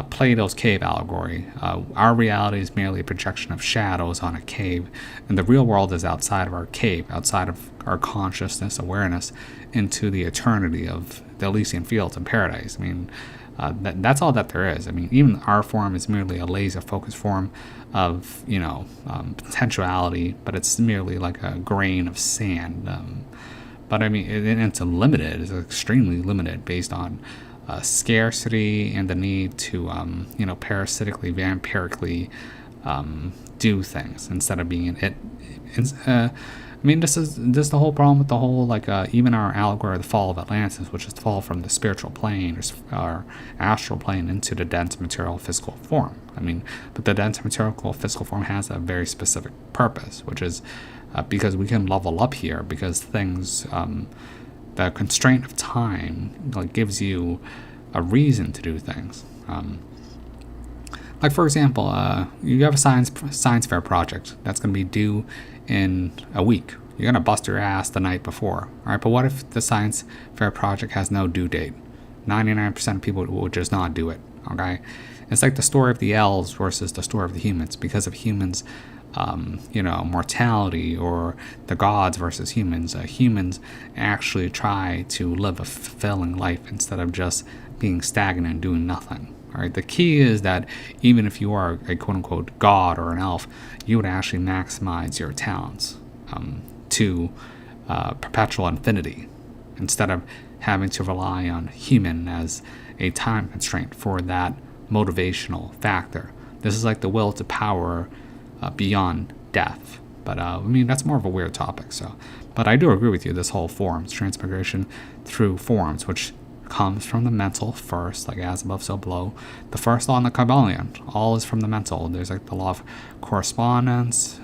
Plato's cave allegory. Our reality is merely a projection of shadows on a cave, and the real world is outside of our cave, outside of our consciousness, awareness, into the eternity of the Elysian fields and paradise. I mean, that's all that there is. I mean, even our form is merely a laser-focused form of, potentiality, but it's merely like a grain of sand. But I mean, it's limited. It's extremely limited based on scarcity and the need to, parasitically, vampirically do things instead of being it. I mean, this is the whole problem with the whole, even our allegory of the fall of Atlantis, which is the fall from the spiritual plane or astral plane into the dense material physical form. I mean, but the dense material physical form has a very specific purpose, which is because we can level up here, because things, the constraint of time gives you a reason to do things. Like, for example, you have a science fair project that's going to be due in a week. You're going to bust your ass the night before. All right, but what if the science fair project has no due date? 99% of people will just not do it. Okay, it's like the story of the elves versus the story of the humans. Because of humans, mortality, or the gods versus humans. Humans actually try to live a fulfilling life instead of just being stagnant and doing nothing. All right. The key is that even if you are a quote-unquote god or an elf, you would actually maximize your talents to perpetual infinity instead of having to rely on human as a time constraint for that motivational factor. This is like the will to power beyond death. But I mean, that's more of a weird topic. So, but I do agree with you. This whole forms, transmigration through forms, which comes from the mental first, like as above, so below. The first law in the Kybalion, all is from the mental. There's like the law of correspondence,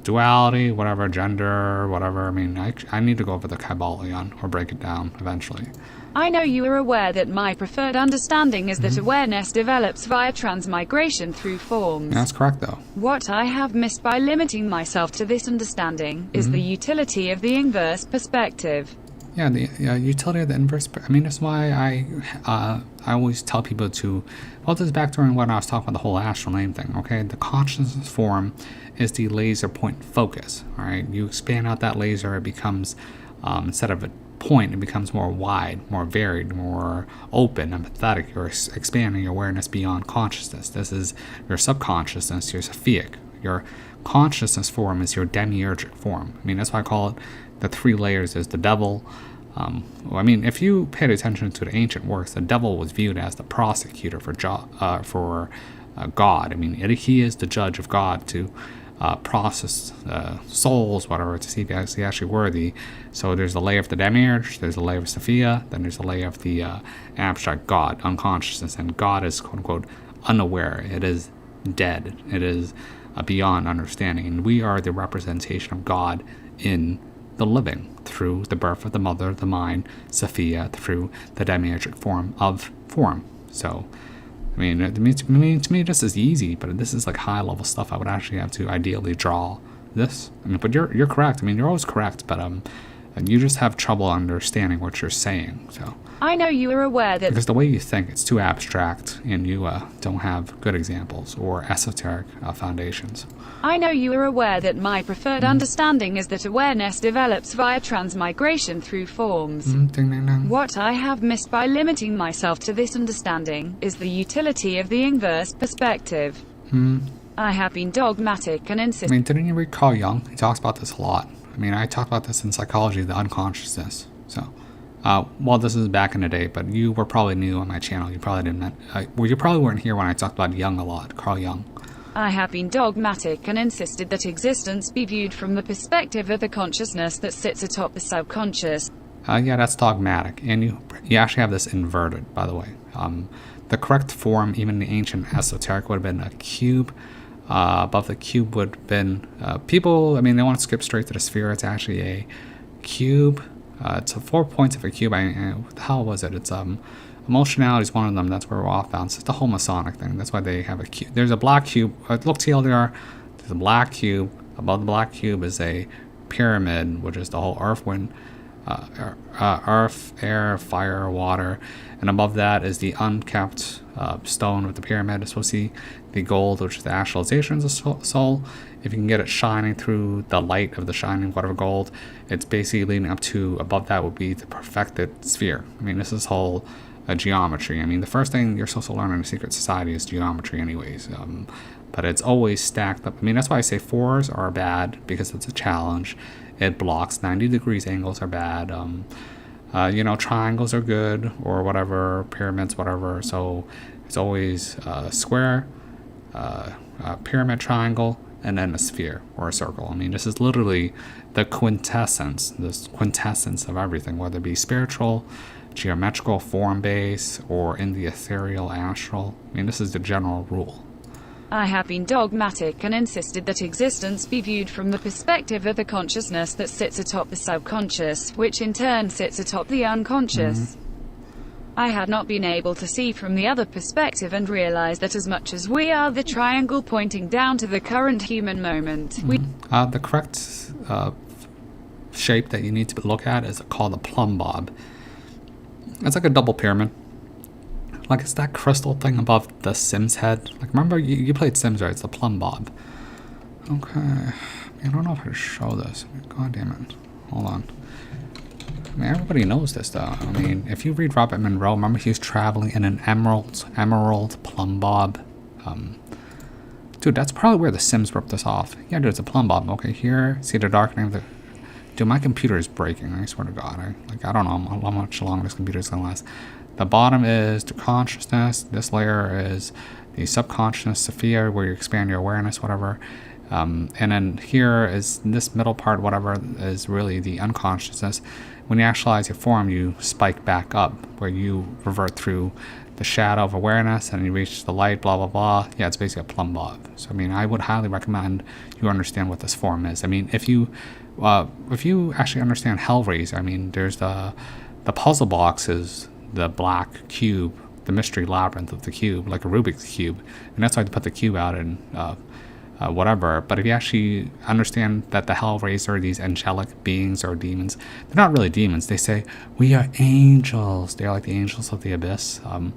duality, whatever, gender, whatever. I mean, I need to go over the Kybalion or break it down eventually. I know you are aware that my preferred understanding is that awareness develops via transmigration through forms. That's correct, though. What I have missed by limiting myself to this understanding is the utility of the inverse perspective. Yeah, the utility of the inverse. I mean, that's why I always tell people to. Well, this is back during when I was talking about the whole astral name thing. Okay, the consciousness form is the laser point focus. All right, you expand out that laser, it becomes instead of a point, it becomes more wide, more varied, more open, empathetic. You're expanding your awareness beyond consciousness. This is your subconsciousness, your Sophic. Your consciousness form is your demiurgic form. I mean, that's why I call it the three layers. Is the devil. I mean, if you paid attention to the ancient works, the devil was viewed as the prosecutor for God. I mean, he is the judge of God to process souls, whatever, to see if he's actually worthy. So there's the layer of the demiurge, there's the layer of Sophia, then there's the layer of the abstract God, unconsciousness, and God is quote-unquote unaware. It is dead. It is beyond understanding, and we are the representation of God in the living through the birth of the mother, the mind, Sophia, through the demiurgic form of form. So I mean, to me, this is easy, but this is like high-level stuff. I would actually have to ideally draw this. I mean, but you're correct. I mean, you're always correct, but And you just have trouble understanding what you're saying. So I know you are aware that because the way you think, it's too abstract, and you don't have good examples or esoteric foundations. I know you are aware that my preferred understanding is that awareness develops via transmigration through forms. Ding, ding, ding. What I have missed by limiting myself to this understanding is the utility of the inverse perspective. I have been dogmatic and I insistent. mean, didn't you read Carl Jung? He talks about this a lot. I mean, I talked about this in Psychology of the Unconsciousness. So, well, this is back in the day, but you were probably new on my channel. You probably didn't. Well, you probably weren't here when I talked about Jung a lot, Carl Jung. I have been dogmatic and insisted that existence be viewed from the perspective of the consciousness that sits atop the subconscious. Yeah, that's dogmatic, and you actually have this inverted, by the way. The correct form, even in the ancient esoteric, would have been a cube. Above the cube would have been people. I mean, they want to skip straight to the sphere. It's actually a cube. It's 4 points of a cube. What the hell was it? It's emotionality is one of them. That's where we're off balance. It's the whole Masonic thing. That's why they have a cube. There's a black cube. Look, TLDR. There's a black cube. Above the black cube is a pyramid, which is the whole earth, wind, earth, air, fire, water, and above that is the unkept stone of the pyramid. It's supposed to see the gold, which is the actualization of the soul. If you can get it shining through the light of the shining whatever gold, it's basically leading up to, above that would be the perfected sphere. I mean, this is whole geometry. I mean, the first thing you're supposed to learn in a secret society is geometry anyways. But it's always stacked up. I mean, that's why I say 4s are bad, because it's a challenge. It blocks 90 degrees angles are bad. Triangles are good, or whatever, pyramids, whatever. So it's always square, pyramid, triangle, and then a sphere or a circle. I mean, this is literally the quintessence of everything, whether it be spiritual, geometrical, form-based, or in the ethereal, astral. I mean, this is the general rule. I have been dogmatic and insisted that existence be viewed from the perspective of the consciousness that sits atop the subconscious, which in turn sits atop the unconscious. I had not been able to see from the other perspective and realize that as much as we are the triangle pointing down to the current human moment, the correct shape that you need to look at is called a plumb bob. It's like a double pyramid. Like, it's that crystal thing above the Sims head. Like, remember, you played Sims, right? It's the plumb bob. Okay. I don't know if I should show this. God damn it. Hold on. I mean, everybody knows this, though. I mean, if you read Robert Monroe, remember he was traveling in an emerald plumb bob. Dude, that's probably where the Sims ripped this off. Yeah, dude, it's a plumb bob. Okay, here, see the darkening of the... Dude, my computer is breaking. I swear to God. I don't know how much longer this computer is going to last. The bottom is the consciousness. This layer is the subconscious, Sophia, where you expand your awareness, whatever. And then here is this middle part, whatever, is really the unconsciousness. When you actualize your form, you spike back up, where you revert through the shadow of awareness and you reach the light, blah, blah, blah. Yeah, it's basically a plumb bob. So, I mean, I would highly recommend you understand what this form is. I mean, if you actually understand Hellraiser, I mean, there's the puzzle box is the black cube, the mystery labyrinth of the cube, like a Rubik's Cube. And that's why they put the cube out in whatever. But if you actually understand that the Hellraiser, these angelic beings or demons, they're not really demons. They say, we are angels. They're like the angels of the abyss. And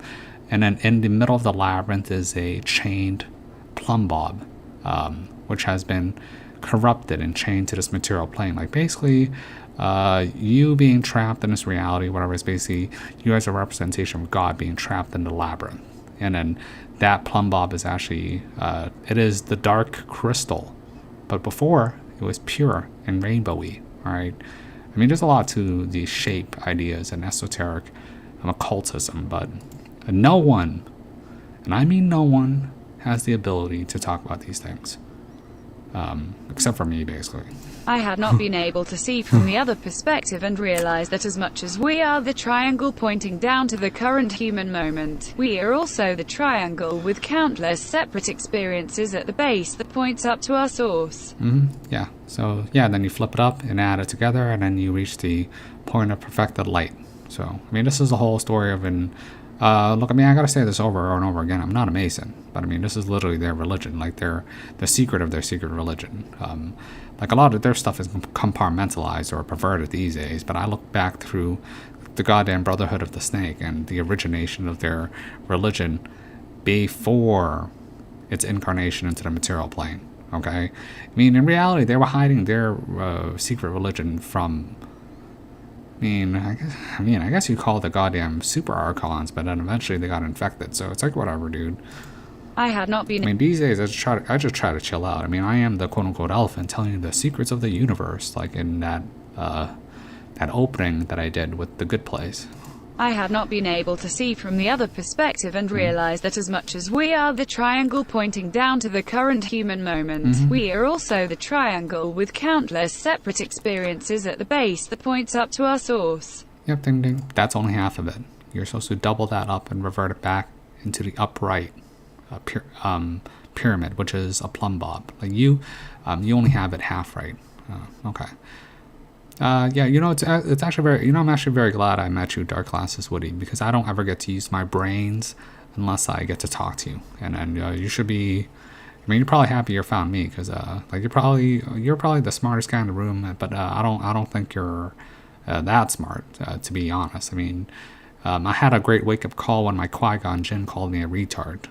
then in the middle of the labyrinth is a chained plumb bob, which has been corrupted and chained to this material plane. Like, basically, you being trapped in this reality, whatever, is basically you as a representation of God being trapped in the labyrinth. And then that plumb bob is actually, it is the dark crystal. But before, it was pure and rainbowy, all right? I mean, there's a lot to the shape ideas and esoteric occultism, but no one, and I mean no one, has the ability to talk about these things. Except for me, basically. I had not been able to see from the other perspective and realize that as much as we are the triangle pointing down to the current human moment, we are also the triangle with countless separate experiences at the base that points up to our source. Yeah. So, yeah, then you flip it up and add it together, and then you reach the point of perfected light. So, I mean, this is the whole story of Look, I mean, I gotta say this over and over again. I'm not a Mason, but I mean, this is literally their religion, like the secret of their secret religion. Like a lot of their stuff is compartmentalized or perverted these days, but I look back through the goddamn Brotherhood of the Snake and the origination of their religion before its incarnation into the material plane. Okay, I mean, in reality, they were hiding their secret religion from. I guess you call it the goddamn super archons, but then eventually they got infected. So it's like whatever, dude. I had not been. I mean, these days I just try to chill out. I mean, I am the quote unquote elephant telling you the secrets of the universe, like in that opening that I did with The Good Place. I had not been able to see from the other perspective and realize that as much as we are the triangle pointing down to the current human moment, we are also the triangle with countless separate experiences at the base that points up to our source. Yep, ding ding. That's only half of it. You're supposed to double that up and revert it back into the upright pyramid, which is a plumb bob. Like you only have it half right. Okay. Yeah, you know, it's actually very, I'm actually very glad I met you, Dark Glasses Woody, because I don't ever get to use my brains unless I get to talk to you. And then you should be, I mean, you're probably happy you found me, because like you're probably the smartest guy in the room, but I don't think you're that smart, to be honest. I mean, I had a great wake-up call when my Qui-Gon Jinn called me a retard.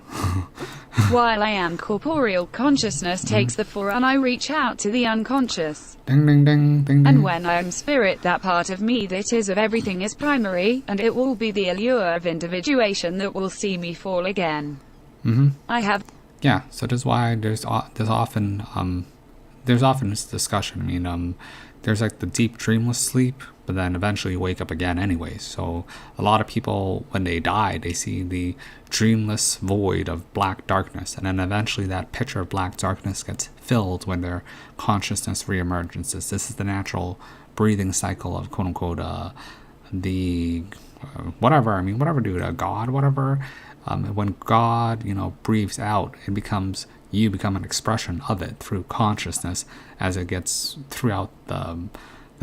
While I am corporeal, consciousness takes the forerun. I reach out to the unconscious. Ding, ding, ding, ding, ding. And when I am spirit, that part of me that is of everything is primary, and it will be the allure of individuation that will see me fall again. I have... Yeah, so that's why there's often this discussion. I mean, there's like the deep dreamless sleep, but then eventually you wake up again anyways. So a lot of people, when they die, they see the dreamless void of black darkness, and then eventually that picture of black darkness gets filled when their consciousness reemerges. This is the natural breathing cycle of quote unquote whatever, dude, God, whatever. When God, breathes out, you become an expression of it through consciousness as it gets throughout the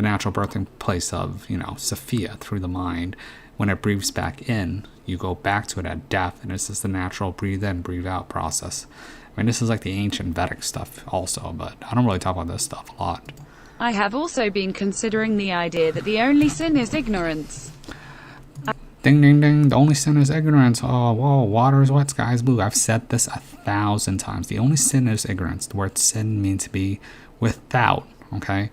natural birthing place of, Sophia, through the mind. When it breathes back in, you go back to it at death, and it's just the natural breathe in, breathe out process. I mean, this is like the ancient Vedic stuff also, but I don't really talk about this stuff a lot. I have also been considering the idea that the only sin is ignorance. Ding, ding, ding. The only sin is ignorance. Oh, whoa, water is wet, sky is blue. I've said this 1,000 times. The only sin is ignorance. The word sin means to be without, okay?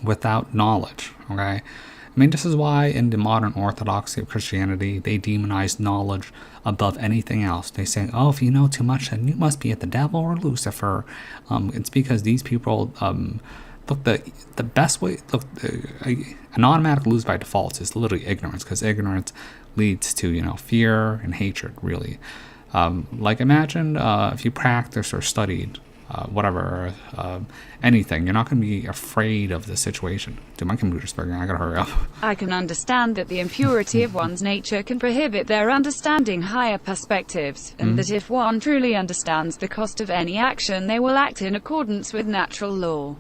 Without knowledge, okay? I mean, this is why in the modern orthodoxy of Christianity, they demonize knowledge above anything else. They say, oh, if you know too much, then you must be at the devil or Lucifer. It's because these people... Look, the best way, an automatic lose by default is literally ignorance, because ignorance leads to, fear and hatred, really. Like imagine if you practiced or studied anything, you're not going to be afraid of the situation. Dude, my computer's bugging, I gotta hurry up. I can understand that the impurity of one's nature can prohibit their understanding higher perspectives, and that if one truly understands the cost of any action, they will act in accordance with natural law.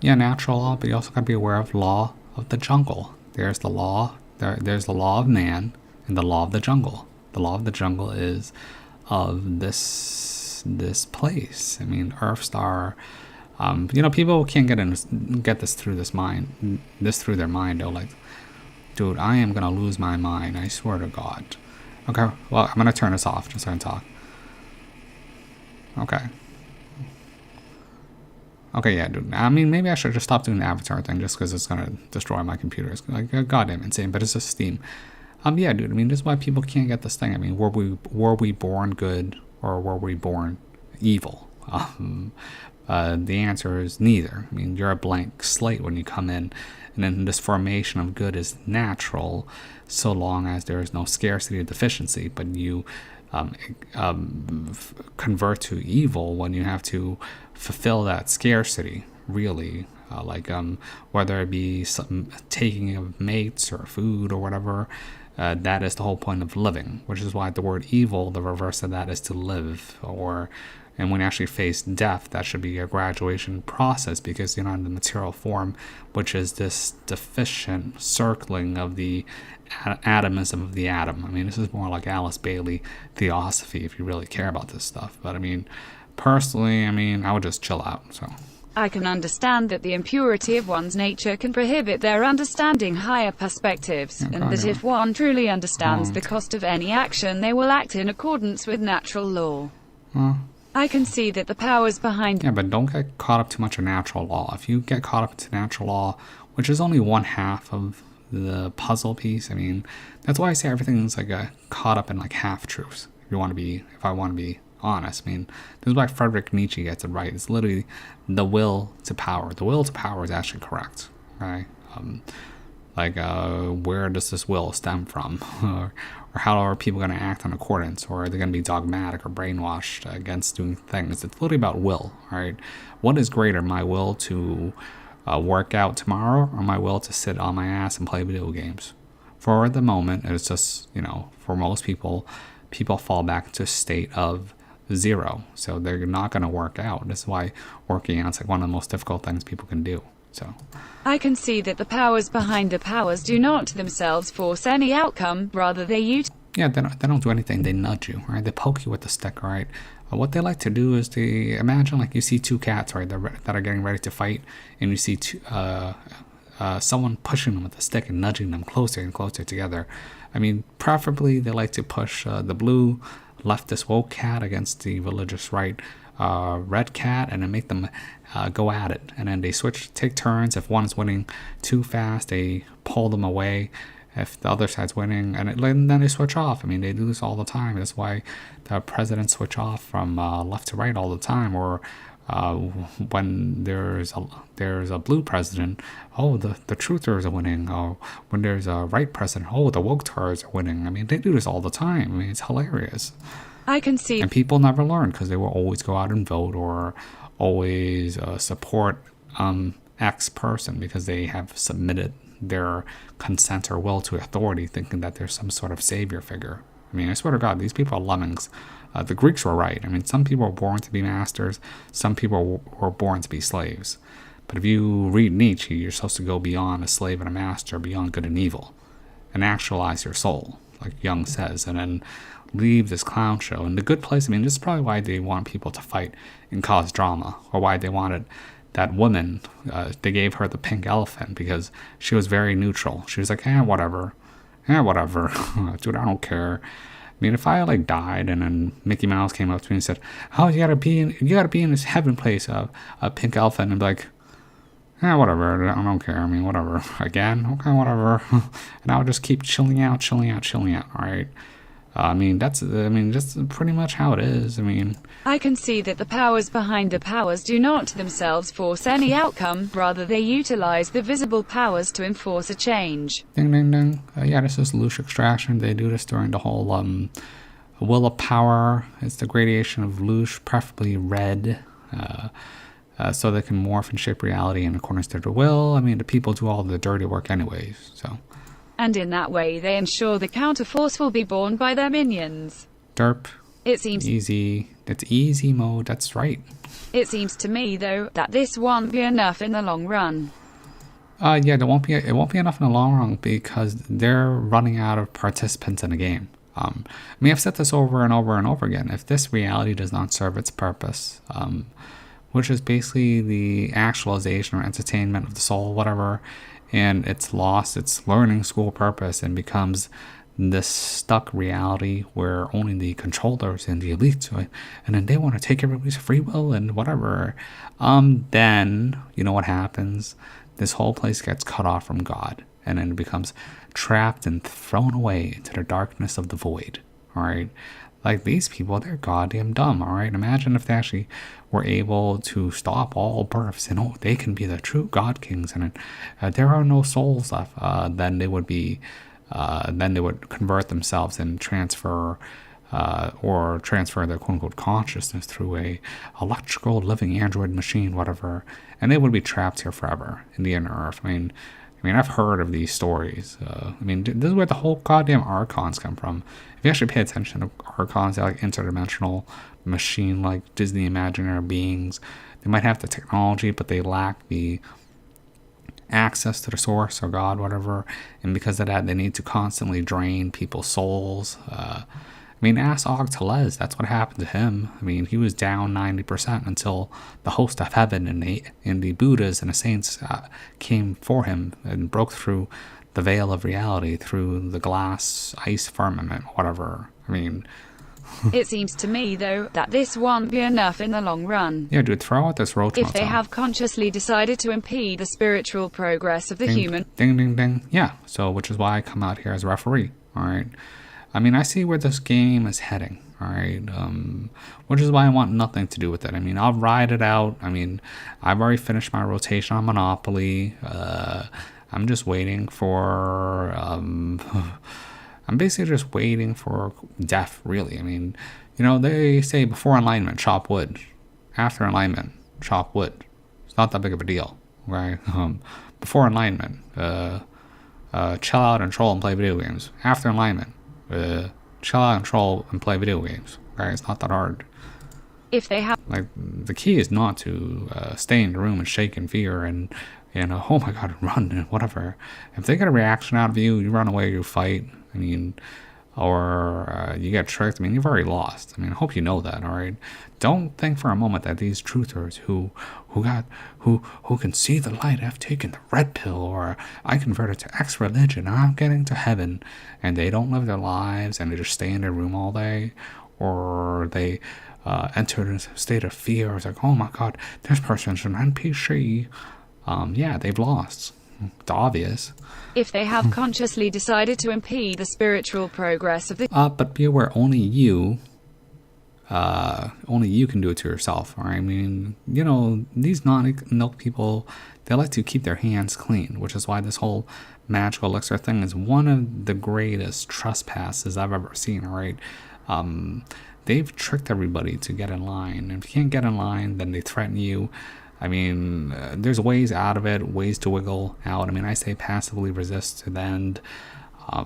Yeah, natural law, but you also got to be aware of law of the jungle. There's the law, there's the law of man and the law of the jungle. The law of the jungle is of this place. I mean, Earthstar. People can't get this through their mind. They're like, dude, I am gonna lose my mind. I swear to God. Okay, well, I'm gonna turn this off just so I can talk. Okay, yeah, dude. I mean, maybe I should just stop doing the avatar thing just because it's going to destroy my computer. It's like goddamn insane, but it's just Steam. Yeah, dude. I mean, this is why people can't get this thing. I mean, were we born good or were we born evil? The answer is neither. I mean, you're a blank slate when you come in, and then this formation of good is natural so long as there is no scarcity or deficiency, but you convert to evil when you have to fulfill that scarcity, really, whether it be some taking of mates or food or whatever. That is the whole point of living, which is why the word evil, the reverse of that is to live, or And when you actually face death, that should be a graduation process because you're not in the material form, which is this deficient circling of the atomism of the atom. I mean, this is more like Alice Bailey theosophy if you really care about this stuff. But I mean, personally, I mean, I would just chill out. So I can understand that the impurity of one's nature can prohibit their understanding higher perspectives, and that if one truly understands the cost of any action, they will act in accordance with natural law. I can see that the powers behind... Yeah, but don't get caught up too much in natural law. If you get caught up into natural law, which is only one half of the puzzle piece, I mean, that's why I say everything's like caught up in like half-truths, if I want to be honest. I mean, this is why Friedrich Nietzsche gets it right. It's literally the will to power. The will to power is actually correct, right? Where does this will stem from? or how are people going to act in accordance? Or are they going to be dogmatic or brainwashed against doing things? It's literally about will, right? What is greater, my will to work out tomorrow or my will to sit on my ass and play video games? For the moment, it's just, for most people fall back to a state of zero. So they're not going to work out. This is why working out is like one of the most difficult things people can do. So I can see that the powers behind the powers do not themselves force any outcome, rather they yeah, they don't do anything. They nudge you, right? They poke you with the stick, right? What they like to do is they imagine like you see two cats, right, that are getting ready to fight, and you see someone pushing them with a stick and nudging them closer and closer together. I mean, preferably they like to push the blue leftist woke cat against the religious right red cat, and then make them go at it, and then they take turns. If one is winning too fast, they pull them away. If the other side's winning, and then they switch off. I mean, they do this all the time. That's why the presidents switch off from left to right all the time. Or when there's a blue president, the truthers are winning. Or when there's a right president, the woke tards are winning. I mean, they do this all the time. I mean, it's hilarious. I can see. And people never learn because they will always go out and vote or always support X person because they have submitted their consent or will to authority, thinking that there's some sort of savior figure. I mean, I swear to God, these people are lemmings. The Greeks were right. I mean, some people were born to be masters. Some people were born to be slaves. But if you read Nietzsche, you're supposed to go beyond a slave and a master, beyond good and evil, and actualize your soul, like Jung says, and then leave this clown show. And The Good Place, I mean, this is probably why they want people to fight and cause drama, or why they wanted that woman, they gave her the pink elephant because she was very neutral. She was like, whatever. Dude, I don't care. I mean, if I died and then Mickey Mouse came up to me and said, you gotta be in this heaven place of a pink elephant, and be like, whatever, I don't care. I mean, whatever. Again? Okay, whatever. And I would just keep chilling out, all right? I mean, that's pretty much how it is. I mean, I can see that the powers behind the powers do not themselves force any outcome, rather they utilize the visible powers to enforce a change. Ding, ding, ding. Yeah, this is Loosh Extraction. They do this during the whole will of power. It's the gradation of Loosh, preferably red, so they can morph and shape reality in accordance to their will. I mean, the people do all the dirty work anyways, so. And in that way they ensure the counterforce will be borne by their minions. Derp. It seems easy. It's easy mode, that's right. It seems to me, though, that this won't be enough in the long run. Yeah, it won't be enough in the long run because they're running out of participants in the game. I mean, I've said this over and over and over again. If this reality does not serve its purpose, which is basically the actualization or entertainment of the soul, whatever, and it's lost its learning school purpose and becomes this stuck reality where only the controllers and the elites do it, and then they want to take everybody's free will and whatever, then you know what happens? This whole place gets cut off from God, and then it becomes trapped and thrown away into the darkness of the void. All right, like these people, they're goddamn dumb. All right, imagine if they actually were able to stop all births and they can be the true God kings, and there are no souls left. Then they would be. Then they would convert themselves and transfer their quote-unquote consciousness through a electrical living android machine, whatever, and they would be trapped here forever in the inner earth. I mean, I mean, I've heard of these stories. I mean, this is where the whole goddamn Archons come from. If you actually pay attention to Archons, they're like interdimensional machine, like Disney imaginary beings. They might have the technology, but they lack the access to the source or God, whatever. And because of that, they need to constantly drain people's souls. I mean, ask Og Telez. That's what happened to him. I mean, he was down 90% until the host of heaven and the Buddhas and the saints came for him and broke through the veil of reality through the glass ice firmament, whatever. I mean, It seems to me, though, that this won't be enough in the long run. yeah, dude, throw out this roach If motel. they have consciously decided to impede the spiritual progress of the Ding, human, Ding, ding, ding. Yeah, so which is why I come out here as a referee. All right. I mean, I see where this game is heading. All right. Which is why I want nothing to do with it. I mean, I'll ride it out. I mean, I've already finished my rotation on Monopoly. I'm just waiting for. I'm basically just waiting for death, really. I mean, you know, they say before enlightenment, chop wood. After enlightenment, chop wood. It's not that big of a deal, right? Before enlightenment, chill out and troll and play video games. After enlightenment, chill out and troll and play video games. Right? It's not that hard. if they have Like, the key is not to stay in the room and shake in fear and oh my god, run and whatever. If they get a reaction out of you, you run away, you fight. I mean, or you get tricked. I mean, you've already lost. I mean, I hope you know that. All right. Don't think for a moment that these truthers who can see the light have taken the red pill, or I converted to X religion and I'm getting to heaven, and they don't live their lives and they just stay in their room all day, or they enter a state of fear. It's like, oh my god, this person's an NPC. Yeah, they've lost. It's obvious. if they have consciously decided to impede the spiritual progress of the But be aware, only you can do it to yourself. All right? I mean, these non-milk people, they like to keep their hands clean, which is why this whole magical elixir thing is one of the greatest trespasses I've ever seen. All right. They've tricked everybody to get in line. And if you can't get in line, then they threaten you. I mean, there's ways out of it, ways to wiggle out. I mean, I say passively resist to the end. I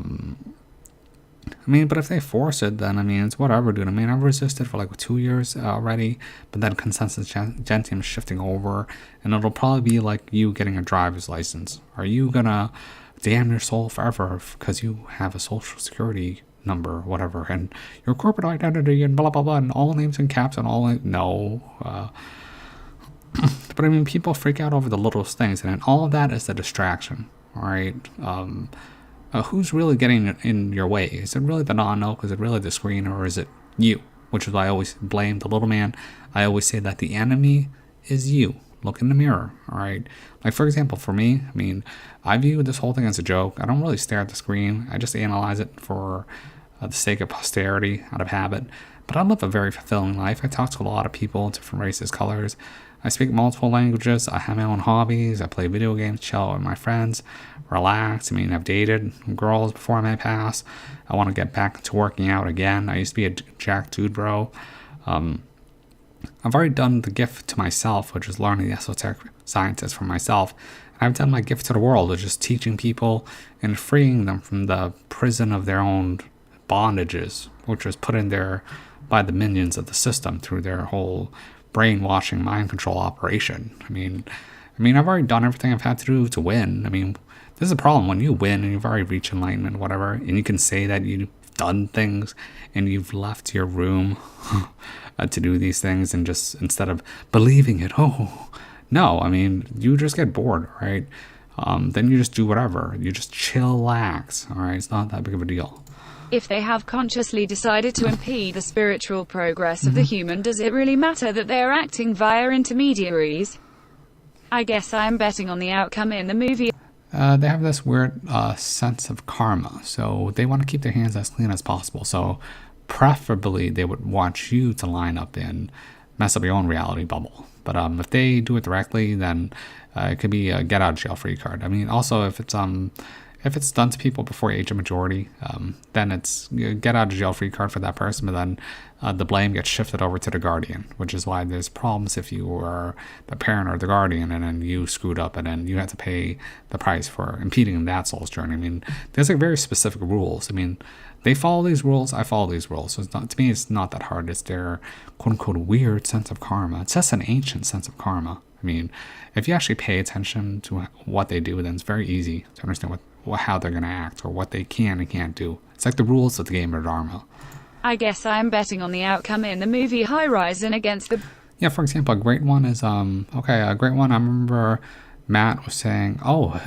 mean, but if they force it, then, I mean, it's whatever, dude. I mean, I've resisted for like 2 years already, but then Consensus Gentium is shifting over, and it'll probably be like you getting a driver's license. Are you gonna damn your soul forever because you have a social security number or whatever, and your corporate identity and blah, blah, blah, and all names in caps and all, no. But I mean, people freak out over the littlest things, and all of that is a distraction, all right? Who's really getting in your way? Is it really the non-milk? Is it really the screen? Or is it you? Which is why I always blame the little man. I always say that the enemy is you. Look in the mirror, all right? Like, for example, for me, I mean, I view this whole thing as a joke. I don't really stare at the screen. I just analyze it for the sake of posterity, out of habit. But I live a very fulfilling life. I talk to a lot of people, different races, colors. I speak multiple languages. I have my own hobbies. I play video games, chill out with my friends, relax. I mean, I've dated girls before my pass. I want to get back into working out again. I used to be a jack dude, bro. I've already done the gift to myself, which is learning the esoteric sciences for myself. And I've done my gift to the world, which is teaching people and freeing them from the prison of their own bondages, which was put in there by the minions of the system through their whole brainwashing mind control operation. I mean, I've already done everything I've had to do to win. I mean, this is a problem when you win and you've already reached enlightenment, whatever, and you can say that you've done things and you've left your room to do these things, and just instead of believing it, no, I mean, you just get bored, right? Then you just do whatever. You just chillax, all right? It's not that big of a deal. if they have consciously decided to impede the spiritual progress of the human, does it really matter that they are acting via intermediaries? I guess I am betting on the outcome in the movie. They have this weird sense of karma, so they want to keep their hands as clean as possible. So preferably they would want you to line up and mess up your own reality bubble. But if they do it directly, then it could be a get out of jail free card. I mean, also if if it's done to people before age of majority, then it's get out of jail free card for that person, but then the blame gets shifted over to the guardian, which is why there's problems if you are the parent or the guardian and then you screwed up and then you had to pay the price for impeding that soul's journey. I mean, there's like very specific rules. I mean, they follow these rules, I follow these rules. So it's not, to me, it's not that hard. It's their quote unquote weird sense of karma. It's just an ancient sense of karma. I mean, if you actually pay attention to what they do, then it's very easy to understand how they're going to act or what they can and can't do. It's like the rules of the game of Dharma. I guess I'm betting on the outcome in the movie Horizon against the... Yeah, for example, a great one is, a great one, I remember Matt was saying, oh,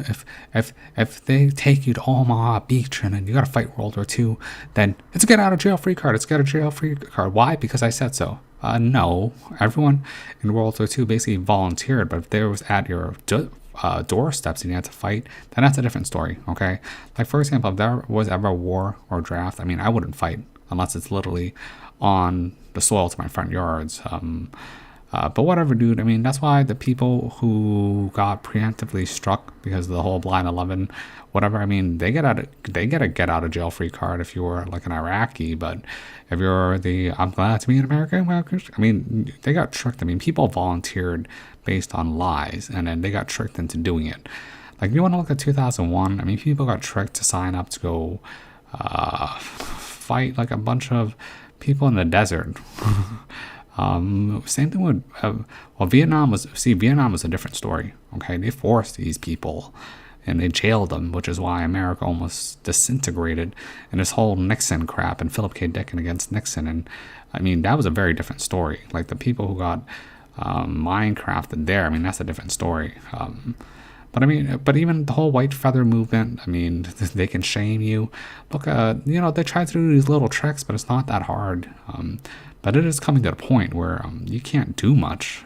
if they take you to Omaha Beach and then you got to fight World War II, then it's a get out of jail free card. It's a get out of jail free card. Why? Because I said so. No, everyone in World War II basically volunteered, but if they was at your doorsteps and you had to fight, then that's a different story, okay? Like, for example, if there was ever a war or draft, I mean, I wouldn't fight unless it's literally on the soil to my front yards. But whatever, dude. I mean, that's why the people who got preemptively struck because of the whole Blind 11, whatever. I mean, they get a get out of jail free card if you were like an Iraqi. But if you're I'm glad to be an American. Well, I mean, they got tricked. I mean, people volunteered based on lies, and then they got tricked into doing it. Like, you want to look at 2001. I mean, people got tricked to sign up to go fight like a bunch of people in the desert. Same thing with Vietnam was a different story. Okay, they forced these people and they jailed them, which is why America almost disintegrated in this whole Nixon crap and Philip K. Dick against Nixon. And I mean, that was a very different story. Like, the people who got Minecrafted there, I mean, that's a different story. But I mean, but even the whole white feather movement, I mean, they can shame you. Look, they try to do these little tricks, but it's not that hard. But it is coming to a point where you can't do much.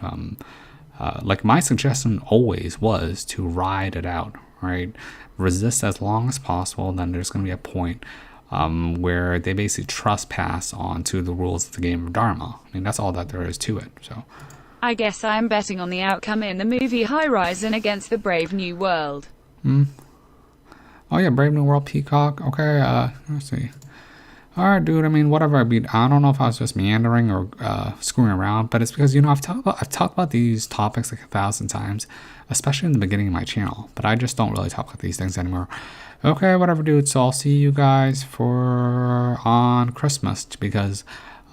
Like, my suggestion always was to ride it out, right? Resist as long as possible. Then there's going to be a point where they basically trespass onto the rules of the game of Dharma. I mean, that's all that there is to it. So, I guess I'm betting on the outcome in the movie Horizon against the Brave New World. Oh yeah, Brave New World Peacock. Okay, let's see. All right, dude. I mean, whatever. I mean, I don't know if I was just meandering or screwing around, but it's because, I've talked about these topics like 1,000 times, especially in the beginning of my channel. But I just don't really talk about these things anymore. Okay, whatever, dude. So I'll see you guys on Christmas, because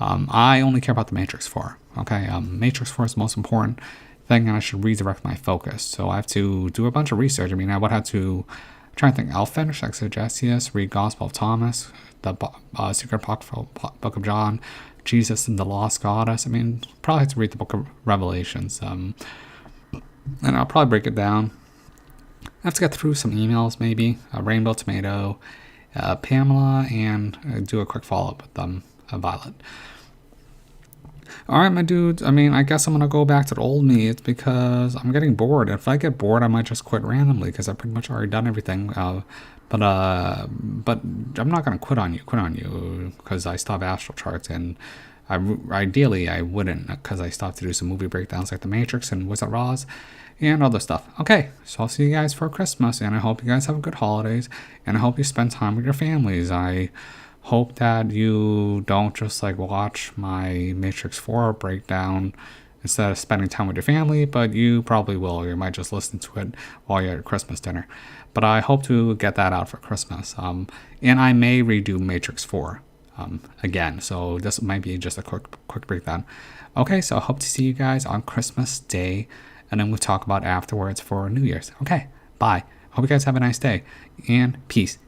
I only care about the Matrix 4. Okay, Matrix 4 is the most important thing, and I should redirect my focus. So I have to do a bunch of research. I mean, I would have to try and think. I'll finish Exegesias, read Gospel of Thomas, the Secret Book of John, Jesus and the Lost Goddess. I mean, probably have to read the Book of Revelations. And I'll probably break it down. I have to get through some emails, maybe. Rainbow Tomato, Pamela, and do a quick follow-up with Violet. Alright, my dudes. I mean, I guess I'm going to go back to the old me. It's because I'm getting bored. If I get bored, I might just quit randomly, because I've pretty much already done everything. But I'm not going to quit on you, because I still have astral charts, and ideally I wouldn't, because I still have to do some movie breakdowns like The Matrix and Wizard of Oz and other stuff. Okay, so I'll see you guys for Christmas, and I hope you guys have good holidays, and I hope you spend time with your families. I hope that you don't just like watch my Matrix 4 breakdown instead of spending time with your family, but you probably will. You might just listen to it while you're at Christmas dinner. But I hope to get that out for Christmas. And I may redo Matrix 4 again. So this might be just a quick breakdown. Okay, so I hope to see you guys on Christmas Day, and then we'll talk about afterwards for New Year's. Okay, bye. Hope you guys have a nice day, and peace.